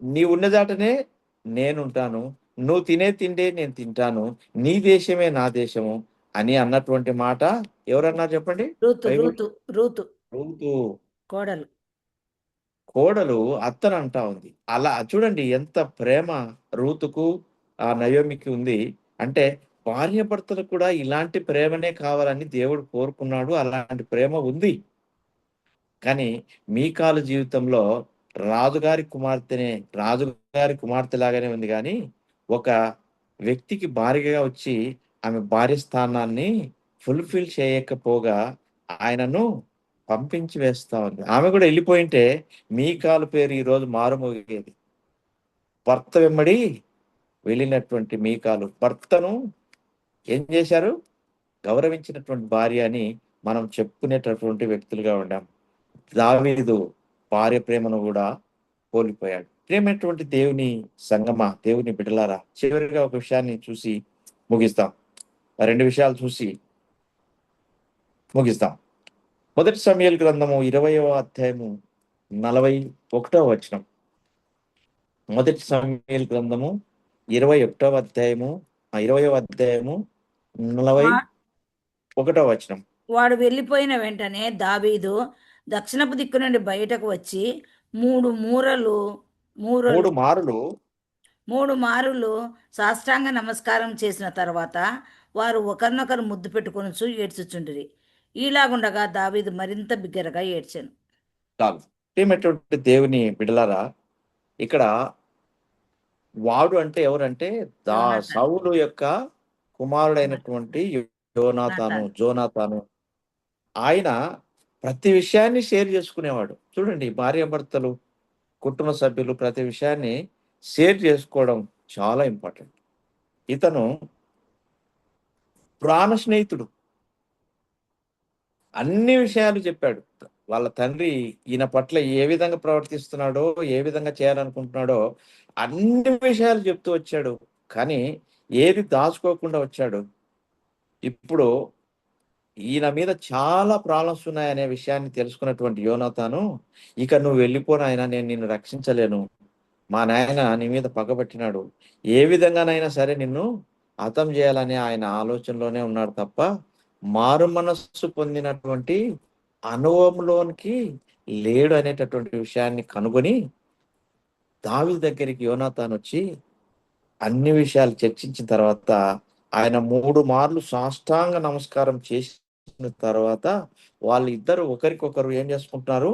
నీవున్న చాటనే నేనుంటాను. నువ్వు తినే తిండే నేను తింటాను. నీ దేశమే నా దేశము అని అన్నటువంటి మాట ఎవరన్నారు చెప్పండి? Ruth Bible Ruth Ruth Ruth కోడలు. కోడలు అత్తనంటా ఉంది. అలా చూడండి ఎంత ప్రేమ రూతుకు, ఆ నయోమికి ఉంది. అంటే భార్యాభర్తలు కూడా ఇలాంటి ప్రేమనే కావాలని దేవుడు కోరుకున్నాడు. అలాంటి ప్రేమ ఉంది. కానీ మీకాలు జీవితంలో రాజుగారి కుమార్తె లాగానే ఉంది కానీ, ఒక వ్యక్తికి భార్యగా వచ్చి ఆమె భార్య స్థానాన్ని ఫుల్ఫిల్ చేయకపోగా ఆయనను పంపించి వేస్తా ఉంది. ఆమె కూడా వెళ్ళిపోయింటే మీకాలు పేరు ఈరోజు మారుమోగేది. భర్త వెంబడి వెళ్ళినటువంటి మీకాలు భర్తను ఏం చేశారు? గౌరవించినటువంటి భార్య అని మనం చెప్పుకునేటటువంటి వ్యక్తులుగా ఉండాం. దావీదు భార్య ప్రేమను కూడా కోల్పోయాడు. ప్రేమైనటువంటి దేవుని సంగమా, దేవుని బిడ్డలారా, చివరిగా ఒక విషయాన్ని చూసి ముగిస్తాం. 2 విషయాలు చూసి ముగిస్తాం. మొదటి సమూయేలు గ్రంథము 20వ అధ్యాయము 41వ వచనం. మొదటి సమూయేలు గ్రంథము 21వ అధ్యాయము 41వ వచనం. వాడు వెళ్ళిపోయిన వెంటనే దావీదు దక్షిణపు దిక్కు నుండి బయటకు వచ్చి మూడు మారులు సాష్టాంగ నమస్కారం చేసిన తర్వాత వారు ఒకరినొకరు ముద్దు పెట్టుకొనుచు ఏడ్చుచుండిరి. ఈలాగుండగా దావీదు మరింత బిగ్గరగా ఏడ్చాను. ప్రియమైనటువంటి దేవుని బిడలారా, ఇక్కడ వాడు అంటే ఎవరంటే సౌలు యొక్క కుమారుడైనటువంటి జోనాతాను. ఆయన ప్రతి విషయాన్ని షేర్ చేసుకునేవాడు. చూడండి, భార్యాభర్తలు, కుటుంబ సభ్యులు ప్రతి విషయాన్ని షేర్ చేసుకోవడం చాలా ఇంపార్టెంట్. ఇతను ప్రాణ స్నేహితుడు. అన్ని విషయాలు చెప్పాడు. వాళ్ళ తండ్రి ఈయన పట్ల ఏ విధంగా ప్రవర్తిస్తున్నాడో, ఏ విధంగా చేయాలనుకుంటున్నాడో అన్ని విషయాలు చెప్తూ వచ్చాడు. కానీ ఏది దాచుకోకుండా వచ్చాడు. ఇప్పుడు ఈయన మీద చాలా ప్రాబ్లమ్స్ ఉన్నాయనే విషయాన్ని తెలుసుకున్నటువంటి యోనాతాను, ఇక నువ్వు వెళ్ళిపోనాయన, నేను నిన్ను రక్షించలేను, మా నాయన నీ మీద పగబట్టినాడు, ఏ విధంగానైనా సరే నిన్ను హతం చేయాలనే ఆయన ఆలోచనలోనే ఉన్నాడు తప్ప మారు మనస్సు పొందినటువంటి అనుభవంలోనికి లేడు అనేటటువంటి విషయాన్ని కనుగొని దావీదు దగ్గరికి యోనాతాను వచ్చి అన్ని విషయాలు చర్చించిన తర్వాత ఆయన 3 మార్లు సాష్టాంగ నమస్కారం చేసిన తర్వాత వాళ్ళిద్దరు ఒకరికొకరు ఏం చేసుకుంటున్నారు?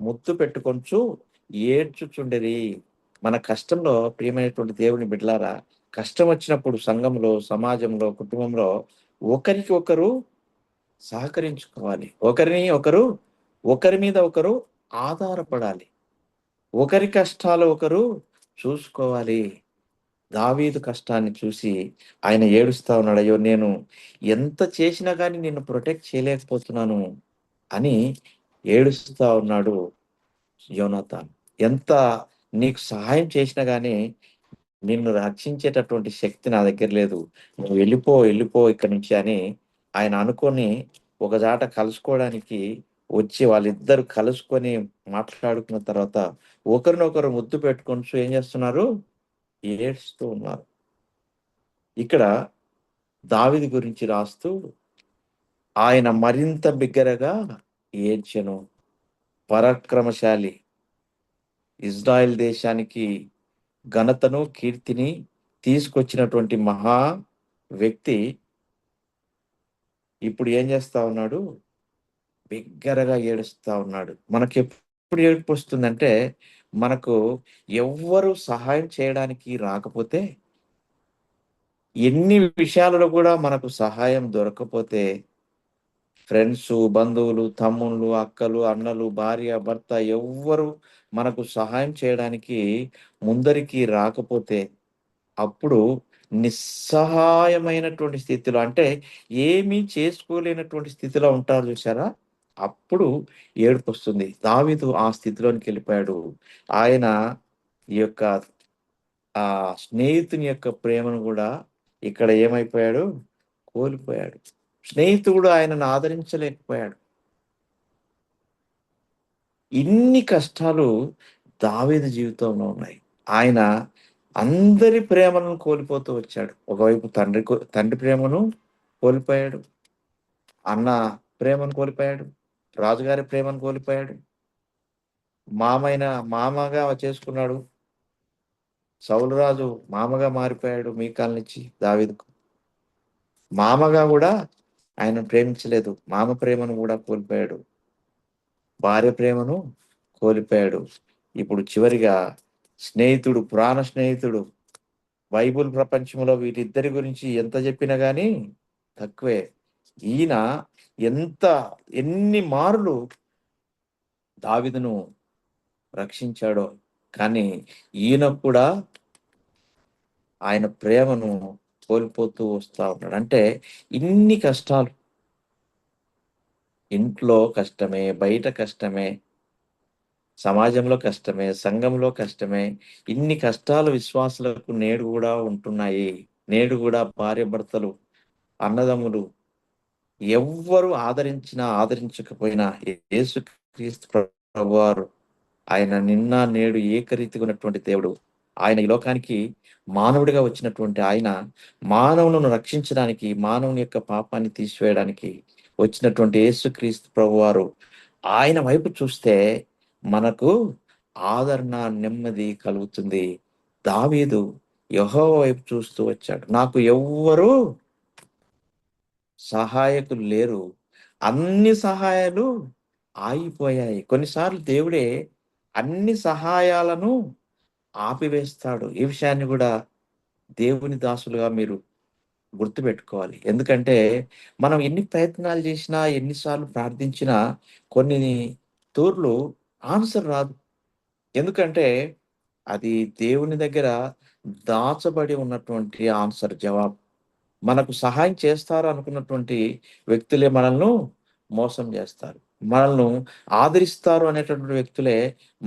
ముద్దు పెట్టుకొంచు ఏడ్చుచుండెరి. మన కష్టంలో ప్రియమైనటువంటి దేవుని బిడ్డలారా, కష్టం వచ్చినప్పుడు సంఘంలో, సమాజంలో, కుటుంబంలో ఒకరికి ఒకరు సహకరించుకోవాలి. ఒకరి మీద ఒకరు ఆధారపడాలి. ఒకరి కష్టాలు ఒకరు చూసుకోవాలి. దావీదు కష్టాన్ని చూసి ఆయన ఏడుస్తా ఉన్నాడు, అయ్యో నేను ఎంత చేసినా కానీ నిన్ను ప్రొటెక్ట్ చేయలేకపోతున్నాను అని ఏడుస్తా ఉన్నాడు యోనాతాన్. ఎంత నీకు సహాయం చేసినా కానీ నిన్ను రక్షించేటటువంటి శక్తి నా దగ్గర లేదు, నువ్వు వెళ్ళిపో ఇక్కడి నుంచి అని ఆయన అనుకొని ఒక జాట కలుసుకోవడానికి వచ్చి వాళ్ళిద్దరు కలుసుకొని మాట్లాడుకున్న తర్వాత ఒకరినొకరు ముద్దు పెట్టుకొని ఏం చేస్తున్నారు? ఏడుస్తూ ఉన్నారు. ఇక్కడ దావీదు గురించి రాస్తూ ఆయన మరింత బిగ్గరగా ఏడ్చెను. పరాక్రమశాలి, ఇజ్రాయెల్ దేశానికి ఘనతను కీర్తిని తీసుకొచ్చినటువంటి మహా వ్యక్తి ఇప్పుడు ఏం చేస్తా ఉన్నాడు? బిగ్గరగా ఏడుస్తా ఉన్నాడు. మనకి ఎప్పుడు ఏడుపు వస్తుందంటే, మనకు ఎవ్వరు సహాయం చేయడానికి రాకపోతే, ఎన్ని విషయాలలో కూడా మనకు సహాయం దొరకపోతే, ఫ్రెండ్స్, బంధువులు, తమ్ముళ్ళు, అక్కలు, అన్నలు, భార్య, భర్త ఎవ్వరు మనకు సహాయం చేయడానికి ముందరికి రాకపోతే, అప్పుడు నిస్సహాయమైనటువంటి స్థితిలో, అంటే ఏమీ చేసుకోలేనటువంటి స్థితిలో ఉంటారు చూసారా? అప్పుడు ఏడుపు వస్తుంది. దావీదు ఆ స్థితిలోనికి వెళ్ళిపోయాడు. ఆయన ఈ యొక్క ఆ స్నేహితుని యొక్క ప్రేమను కూడా ఇక్కడ ఏమైపోయాడు? కోల్పోయాడు. స్నేహితుడు ఆయనను ఆదరించలేకపోయాడు. ఇన్ని కష్టాలు దావీదు జీవితంలో ఉన్నాయి. ఆయన అందరి ప్రేమను కోల్పోతూ వచ్చాడు. ఒకవైపు తండ్రి ప్రేమను కోల్పోయాడు, అన్న ప్రేమను కోల్పోయాడు, రాజుగారి ప్రేమను కోల్పోయాడు, మామగా చేసుకున్నాడు. సౌలు రాజు మామగా మారిపోయాడు మీకాల్ నుంచి దావీదుకు. మామగా కూడా ఆయన ప్రేమించలేదు. మామ ప్రేమను కూడా కోల్పోయాడు. భార్య ప్రేమను కోల్పోయాడు. ఇప్పుడు చివరిగా స్నేహితుడు, ప్రాణ స్నేహితుడు, బైబుల్ ప్రపంచంలో వీరిద్దరి గురించి ఎంత చెప్పినా గానీ తక్కువే. ఈయన ఎంత ఎన్ని మార్లు దావీదును రక్షించాడో, కానీ ఈయన కూడా ఆయన ప్రేమను కోల్పోతూ వస్తా ఉన్నాడు. అంటే ఇన్ని కష్టాలు, ఇంట్లో కష్టమే, బయట కష్టమే, సమాజంలో కష్టమే, సంఘంలో కష్టమే. ఇన్ని కష్టాలు విశ్వాసులకు నేడు కూడా ఉంటున్నాయి. నేడు కూడా భార్యాభర్తలు, అన్నదమ్ములు ఎవ్వరు ఆదరించినా ఆదరించకపోయినా యేసుక్రీస్తు ప్రభువారు ఆయన నిన్న నేడు ఏకరీతిగా ఉన్నటువంటి దేవుడు. ఆయన ఈ లోకానికి మానవుడిగా వచ్చినటువంటి ఆయన మానవులను రక్షించడానికి, మానవుని యొక్క పాపాన్ని తీసివేయడానికి వచ్చినటువంటి యేసుక్రీస్తు ప్రభువారు ఆయన వైపు చూస్తే మనకు ఆదరణ, నెమ్మది కలుగుతుంది. దావీదు యెహోవా వైపు చూస్తూ వచ్చాడు. నాకు ఎవ్వరు సహాయకులు లేరు. అన్ని సహాయాలు ఆగిపోయాయి. కొన్నిసార్లు దేవుడే అన్ని సహాయాలను ఆపివేస్తాడు. ఈ విషయాన్ని కూడా దేవుని దాసులుగా మీరు గుర్తుపెట్టుకోవాలి. ఎందుకంటే మనం ఎన్ని ప్రయత్నాలు చేసినా, ఎన్నిసార్లు ప్రార్థించినా కొన్ని తూర్లు ఆన్సర్ రాదు. ఎందుకంటే అది దేవుని దగ్గర దాచబడి ఉన్నటువంటి ఆన్సర్, జవాబు. మనకు సహాయం చేస్తారు అనుకున్నటువంటి వ్యక్తులే మనల్ని మోసం చేస్తారు. మనల్ని ఆదరిస్తారు అనేటటువంటి వ్యక్తులే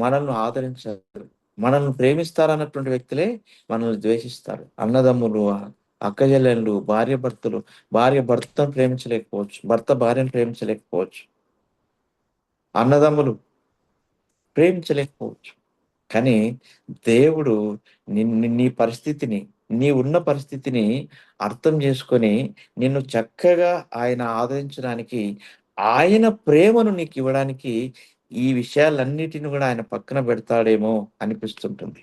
మనల్ని ఆదరించరు. మనల్ని ప్రేమిస్తారు అన్నటువంటి వ్యక్తులే మనల్ని ద్వేషిస్తారు. అన్నదమ్ములు, అక్కచెల్లెళ్ళు, భార్యాభర్తలు, భార్య భర్తను ప్రేమించలేకపోవచ్చు, భర్త భార్యను ప్రేమించలేకపోవచ్చు, అన్నదమ్ములు ప్రేమించలేకపోవచ్చు. కానీ దేవుడు నీ పరిస్థితిని, నీ ఉన్న పరిస్థితిని అర్థం చేసుకొని నిన్ను చక్కగా ఆయన ఆదరించడానికి, ఆయన ప్రేమను నీకు ఇవ్వడానికి ఈ విషయాలన్నిటిని కూడా ఆయన పక్కన పెడతాడేమో అనిపిస్తుంటుంది.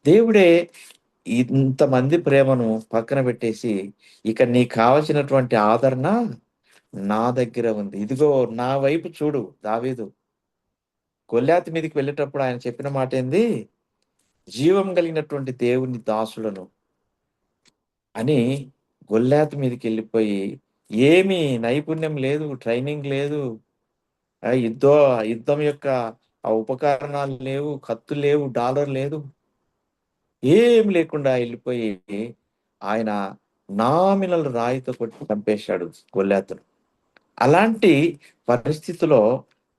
దేవుడే ఇంతమంది ప్రేమను పక్కన పెట్టేసి ఇక నీకు కావలసినటువంటి ఆదరణ నా దగ్గర ఉంది, ఇదిగో నా వైపు చూడు. దావీదు గొల్యాతు మీదకి వెళ్ళేటప్పుడు ఆయన చెప్పిన మాట ఏంది? జీవం కలిగినటువంటి దేవుని దాసులను అని గొల్యాతు మీదకి వెళ్ళిపోయి, ఏమి నైపుణ్యం లేదు, ట్రైనింగ్ లేదు, యుద్ధం యొక్క ఆ ఉపకరణాలు లేవు, కత్తులు లేవు, డాలర్ లేదు, ఏం లేకుండా వెళ్ళిపోయి ఆయన నామినల్ రాయితో కొట్టి చంపేశాడు గొల్యాతును. అలాంటి పరిస్థితిలో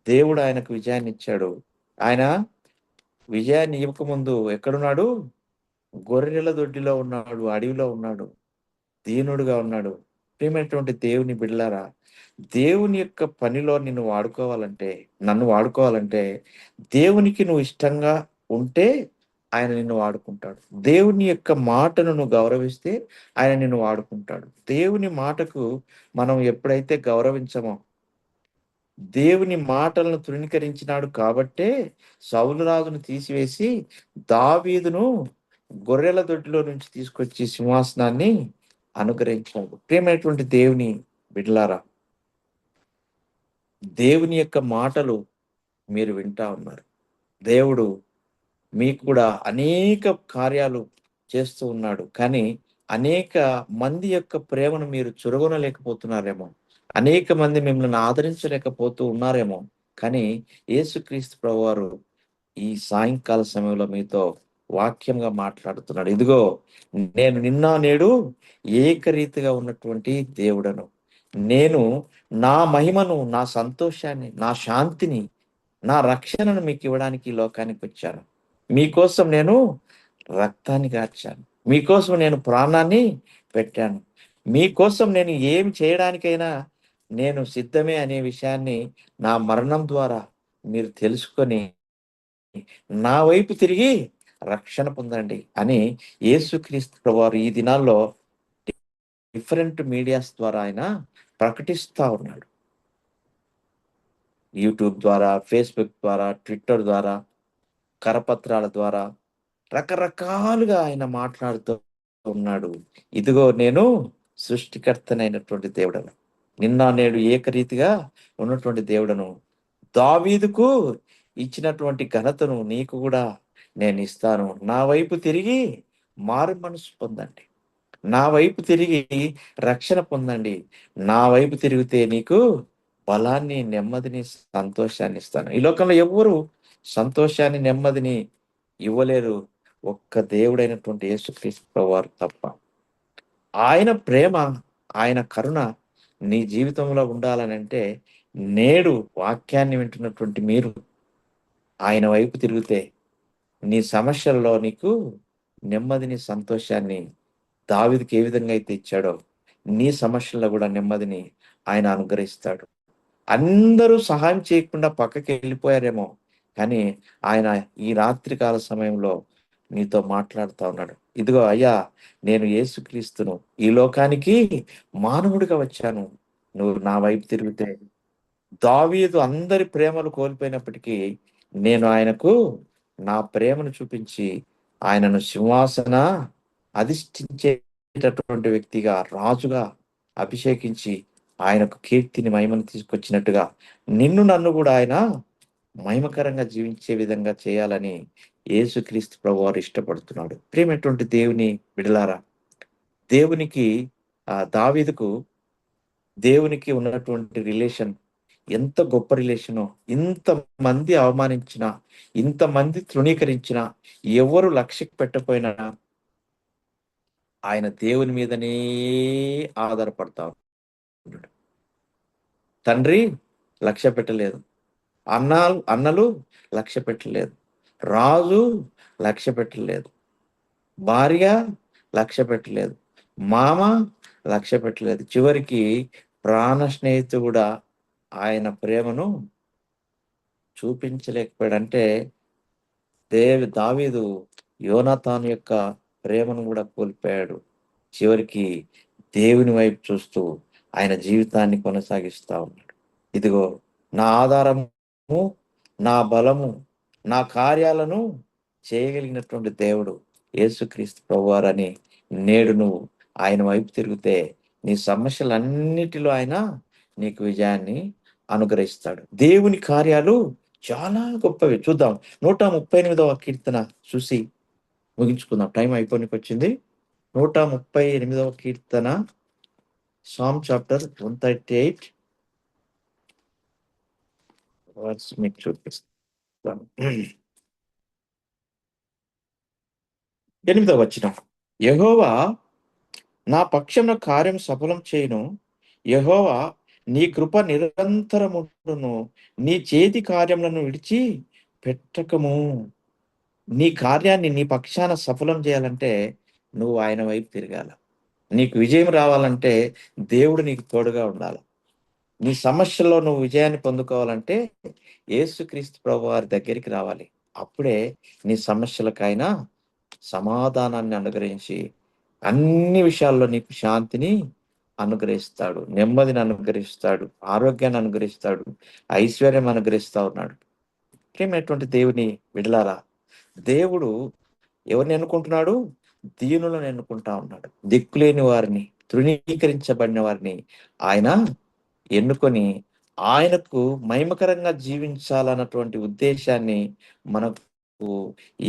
దేవుడు ఆయనకు విజయాన్ని ఇచ్చాడు. ఆయన విజయాన్ని ఇవ్వకముందు ఎక్కడున్నాడు? గొర్రెల దొడ్డిలో ఉన్నాడు, అడవిలో ఉన్నాడు, దీనుడుగా ఉన్నాడు. ప్రియమైనటువంటి దేవుని బిడ్డలారా, దేవుని యొక్క పనిలో నిన్ను వాడుకోవాలంటే, నన్ను వాడుకోవాలంటే, దేవునికి నువ్వు ఇష్టంగా ఉంటే ఆయన నిన్ను వాడుకుంటాడు. దేవుని యొక్క మాటను నువ్వు గౌరవిస్తే ఆయన నిన్ను వాడుకుంటాడు. దేవుని మాటకు మనం ఎప్పుడైతే గౌరవించమో, దేవుని మాటలను తృణీకరించినాడు కాబట్టే సౌలు రాజును తీసివేసి దావీదును గొర్రెల దొడ్డిలో నుంచి తీసుకొచ్చి సింహాసనాన్ని అనుగ్రహించాడు. ప్రియమైనటువంటి దేవుని బిడ్డలారా, దేవుని యొక్క మాటలు మీరు వింటా ఉన్నారు. దేవుడు మీకు కూడా అనేక కార్యాలు చేస్తూ ఉన్నాడు. కానీ అనేక మంది యొక్క ప్రేమను మీరు చురగొనలేకపోతున్నారేమో, అనేక మంది మిమ్మల్ని ఆదరించలేకపోతూ ఉన్నారేమో. కానీ యేసుక్రీస్తు ప్రభువారు ఈ సాయంకాల సమయంలో మీతో వాక్యంగా మాట్లాడుతున్నాడు. ఇదిగో నేను నిన్న నేడు ఏకరీతిగా ఉన్నటువంటి దేవుడను. నేను నా మహిమను, నా సంతోషాన్ని, నా శాంతిని, నా రక్షణను మీకు ఇవ్వడానికి ఈ లోకానికి వచ్చాను. మీకోసం నేను రక్తాన్ని కార్చాను, మీకోసం నేను ప్రాణాన్ని పెట్టాను, మీకోసం నేను ఏం చేయడానికైనా నేను సిద్ధమే అనే విషయాన్ని నా మరణం ద్వారా మీరు తెలుసుకొని నా వైపు తిరిగి రక్షణ పొందండి అని యేసుక్రీస్తు ప్రభువారు ఈ దినాల్లో డిఫరెంట్ మీడియాస్ ద్వారా ఆయన ప్రకటిస్తా ఉన్నాడు. యూట్యూబ్ ద్వారా, ఫేస్బుక్ ద్వారా, ట్విట్టర్ ద్వారా, కరపత్రాల ద్వారా రకరకాలుగా ఆయన మాట్లాడుతూ ఉన్నాడు. ఇదిగో నేను సృష్టికర్తనైనటువంటి దేవుడను, నిన్న నేడు ఏకరీతిగా ఉన్నటువంటి దేవుడను, దావీదుకు ఇచ్చినటువంటి ఘనతను నీకు కూడా నేను ఇస్తాను. నా వైపు తిరిగి మారు మనసు పొందండి, నా వైపు తిరిగి రక్షణ పొందండి, నా వైపు తిరిగితే నీకు బలాన్ని, నెమ్మదిని, సంతోషాన్ని ఇస్తాను. ఈ లోకంలో ఎవ్వరు సంతోషాన్ని, నెమ్మదిని ఇవ్వలేరు, ఒక్క దేవుడైనటువంటి యేసుక్రీస్తు ప్రభువారు తప్ప. ఆయన ప్రేమ, ఆయన కరుణ నీ జీవితంలో ఉండాలనంటే నేడు వాక్యాన్ని వింటున్నటువంటి మీరు ఆయన వైపు తిరిగితే నీ సమస్యల్లో నీకు నెమ్మదిని, సంతోషాన్ని దావీదుకి ఏ విధంగా అయితే ఇచ్చాడో నీ సమస్యల్లో కూడా నెమ్మదిని ఆయన అనుగ్రహిస్తాడు. అందరూ సహాయం చేయకుండా పక్కకి వెళ్ళిపోయారేమో, కానీ ఆయన ఈ రాత్రికాల సమయంలో నీతో మాట్లాడుతా ఉన్నాడు. ఇదిగో అయ్యా, నేను యేసుక్రీస్తును, ఈ లోకానికి మానవుడిగా వచ్చాను, నువ్వు నా వైపు తిరిగితే. దావీదు అందరి ప్రేమలు కోల్పోయినప్పటికీ నేను ఆయనకు నా ప్రేమను చూపించి ఆయనను సింహాసన అధిష్ఠించేటటువంటి వ్యక్తిగా, రాజుగా అభిషేకించి ఆయనకు కీర్తిని, మహిమను తీసుకొచ్చినట్టుగా నిన్ను నన్ను కూడా ఆయన మహిమకరంగా జీవించే విధంగా చేయాలని యేసుక్రీస్తు ప్రభువారు ఇష్టపడుతున్నాడు. ప్రియమైనటువంటి దేవుని బిడలారా, దేవునికి దావీదుకు దేవునికి ఉన్నటువంటి రిలేషన్ ఎంత గొప్ప రిలేషనో, ఇంతమంది అవమానించినా, ఇంతమంది తృణీకరించినా, ఎవరు లక్ష్యకు పెట్టపోయినా ఆయన దేవుని మీదనే ఆధారపడతా ఉన్నాడు. తండ్రి లక్ష్య పెట్టలేదు, అన్నలు లక్ష్య పెట్టలేదు, రాజు లక్ష్య పెట్టలేదు, భార్య లక్ష్య పెట్టలేదు, మామ లక్ష్య పెట్టలేదు, చివరికి ప్రాణ స్నేహితుడు కూడా ఆయన ప్రేమను చూపించలేకపోయాడంటే దావీదు యోనాతాను యొక్క ప్రేమను కూడా కోల్పోయాడు. చివరికి దేవుని వైపు చూస్తూ ఆయన జీవితాన్ని కొనసాగిస్తా ఉన్నాడు. ఇదిగో నా ఆధారము, నా బలము, నా కార్యాలను చేయగలిగినటువంటి దేవుడు యేసుక్రీస్తు ప్రభువారని నేడు నువ్వు ఆయన వైపు తిరిగితే నీ సమస్యలన్నిటిలో ఆయన నీకు విజయాన్ని అనుగ్రహిస్తాడు. దేవుని కార్యాలు చాలా గొప్పవి. చూద్దాం 138వ కీర్తన చూసి ముగించుకుందాం, టైం అయిపోయినకి వచ్చింది. 138వ కీర్తన, సామ్ చాప్టర్ 138 వర్డ్స్ మీకు చూపిస్తాను. 8వ వచనం, యెహోవా నా పక్షమున కార్యం సఫలం చేయును, యెహోవా నీ కృప నిరంతరమును, నీ చేతి కార్యములను విడిచి పెట్టకము. నీ కార్యాన్ని నీ పక్షాన సఫలం చేయాలంటే నువ్వు ఆయన వైపు తిరగాల. నీకు విజయం రావాలంటే దేవుడు నీకు తోడుగా ఉండాలి. నీ సమస్యల్లో నువ్వు విజయాన్ని పొందుకోవాలంటే యేసుక్రీస్తు ప్రభువారి దగ్గరికి రావాలి. అప్పుడే నీ సమస్యలకైనా సమాధానాన్ని అనుగ్రహించి అన్ని విషయాల్లో నీకు శాంతిని అనుగ్రహిస్తాడు, నెమ్మదిని అనుగ్రహిస్తాడు, ఆరోగ్యాన్ని అనుగ్రహిస్తాడు, ఐశ్వర్యం అనుగ్రహిస్తా ఉన్నాడు. ప్రియమైనటువంటి దేవుని విడలారా, దేవుడు ఎవరిని ఎన్నుకుంటున్నాడు? దీనులను ఎన్నుకుంటా ఉన్నాడు. దిక్కులేని వారిని, తృణీకరించబడిన వారిని ఆయన ఎన్నుకొని ఆయనకు మహిమకరంగా జీవించాలన్నటువంటి ఉద్దేశాన్ని మనకు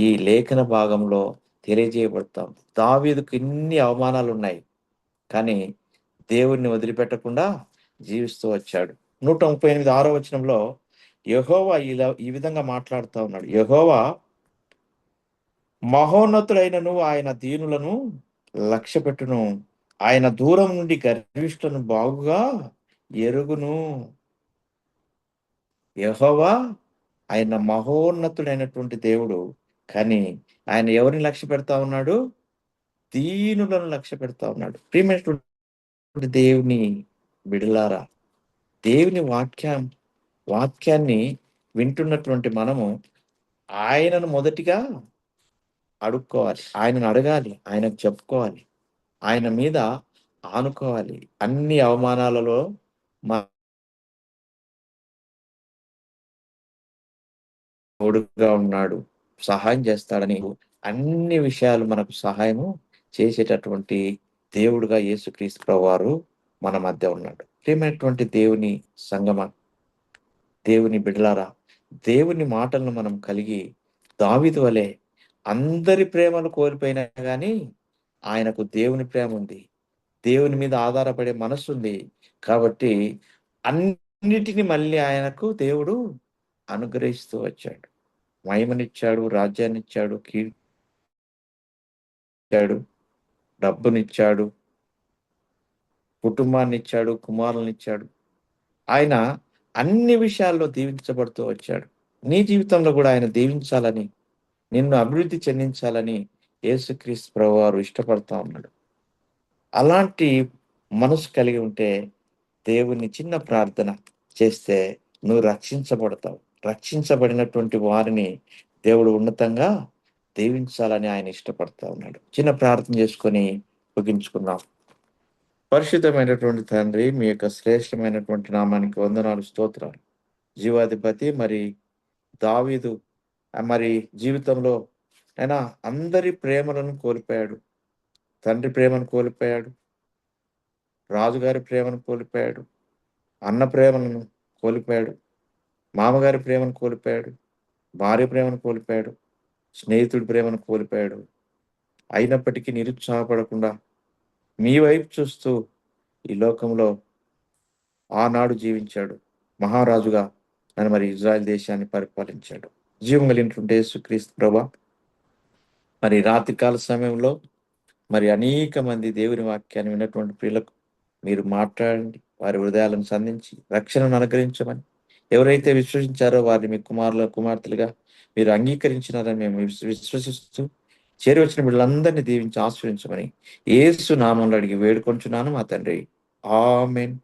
ఈ లేఖన భాగంలో తెలియజేయబడతాం. దావీదుకు ఇన్ని అవమానాలు ఉన్నాయి, కానీ దేవుణ్ణి వదిలిపెట్టకుండా జీవిస్తూ వచ్చాడు. 138 6వ వచనంలో యెహోవా ఈ విధంగా మాట్లాడుతూ ఉన్నాడు. యెహోవా మహోన్నతుడైనను ఆయన దీనులను లక్ష్యపెట్టును, ఆయన దూరం నుండి గర్విష్ఠులను బాగుగా ఎరుగును. యెహోవా ఆయన మహోన్నతుడైనటువంటి దేవుడు, కానీ ఆయన ఎవరిని లక్ష్య పెడతా ఉన్నాడు? దీనులను లక్ష్య పెడతా ఉన్నాడు. ప్రియమైనటువంటి దేవుని బిడలారా, దేవుని వాక్యాన్ని వింటున్నటువంటి మనము ఆయనను మొదటిగా అడుక్కోవాలి, ఆయనను అడగాలి, ఆయనకు చెప్పుకోవాలి, ఆయన మీద ఆనుకోవాలి. అన్ని అవమానాలలో తోడుగా ఉన్నాడు, సహాయం చేస్తాడని, అన్ని విషయాలు మనకు సహాయము చేసేటటువంటి దేవుడుగా యేసుక్రీస్తు ప్రభువారు మన మధ్య ఉన్నాడు. ప్రియమైనటువంటి దేవుని సంగమా, దేవుని బిడ్డలారా, దేవుని మాటలను మనం కలిగి దావీదు వలె అందరి ప్రేమను కోల్పోయినా గానీ ఆయనకు దేవుని ప్రేమ ఉంది. దేవుని మీద ఆధారపడే మనస్సుంది. కాబట్టి అన్నిటిని మళ్ళీ ఆయనకు దేవుడు అనుగ్రహిస్తూ వచ్చాడు. మహిమనిచ్చాడు, రాజ్యాన్నిచ్చాడు, కీర్తిచ్చాడు, డబ్బునిచ్చాడు, కుటుంబాన్నిచ్చాడు, కుమారులనిచ్చాడు. ఆయన అన్ని విషయాల్లో దీవించబడుతూ వచ్చాడు. నీ జీవితంలో కూడా ఆయన దీవించాలని, నిన్ను అభివృద్ధి చెందించాలని యేసుక్రీస్తు ప్రభువారు ఇష్టపడతా ఉన్నాడు. అలాంటి మనసు కలిగి ఉంటే దేవుని చిన్న ప్రార్థన చేస్తే నువ్వు రక్షించబడతావు. రక్షించబడినటువంటి వారిని దేవుడు ఉన్నతంగా దీవించాలని ఆయన ఇష్టపడతా ఉన్నాడు. చిన్న ప్రార్థన చేసుకొని ముగించుకుందాం. పరిశుద్ధమైనటువంటి తండ్రి, మీ యొక్క శ్రేష్టమైనటువంటి నామానికి వందనాలు, స్తోత్రాలు. జీవాధిపతి మరి దావీదు మరి జీవితంలో ఆయన అందరి ప్రేమలను కోల్పోయాడు. తండ్రి ప్రేమను కోల్పోయాడు, రాజుగారి ప్రేమను కోల్పోయాడు, అన్న ప్రేమను కోల్పోయాడు, మామగారి ప్రేమను కోల్పోయాడు, భార్య ప్రేమను కోల్పోయాడు, స్నేహితుడి ప్రేమను కోల్పోయాడు. అయినప్పటికీ నిరుత్సాహపడకుండా మీ వైపు చూస్తూ ఈ లోకంలో ఆనాడు జీవించాడు. మహారాజుగా నన్ను మరి ఇజ్రాయెల్ దేశాన్ని పరిపాలించాడు. జీవం కలిగినటువంటి యేసుక్రీస్తు ప్రభువా, మరి రాత్రికాల సమయంలో మరి అనేక మంది దేవుని వాక్యాన్ని విన్నటువంటి ప్రియులకు మీరు మాట్లాడండి, వారి హృదయాలను సంధించి రక్షణను అనుగ్రహించమని, ఎవరైతే విశ్వసించారో వారిని మీ కుమార్తెలుగా మీరు అంగీకరించినారని మేము విశ్వసిస్తూ చేరి వచ్చిన వీళ్ళందరినీ దీవించి ఆశ్రయించమని యేసు నామంలో అడిగి వేడుకొంచున్నాను మా తండ్రి. ఆమేన్.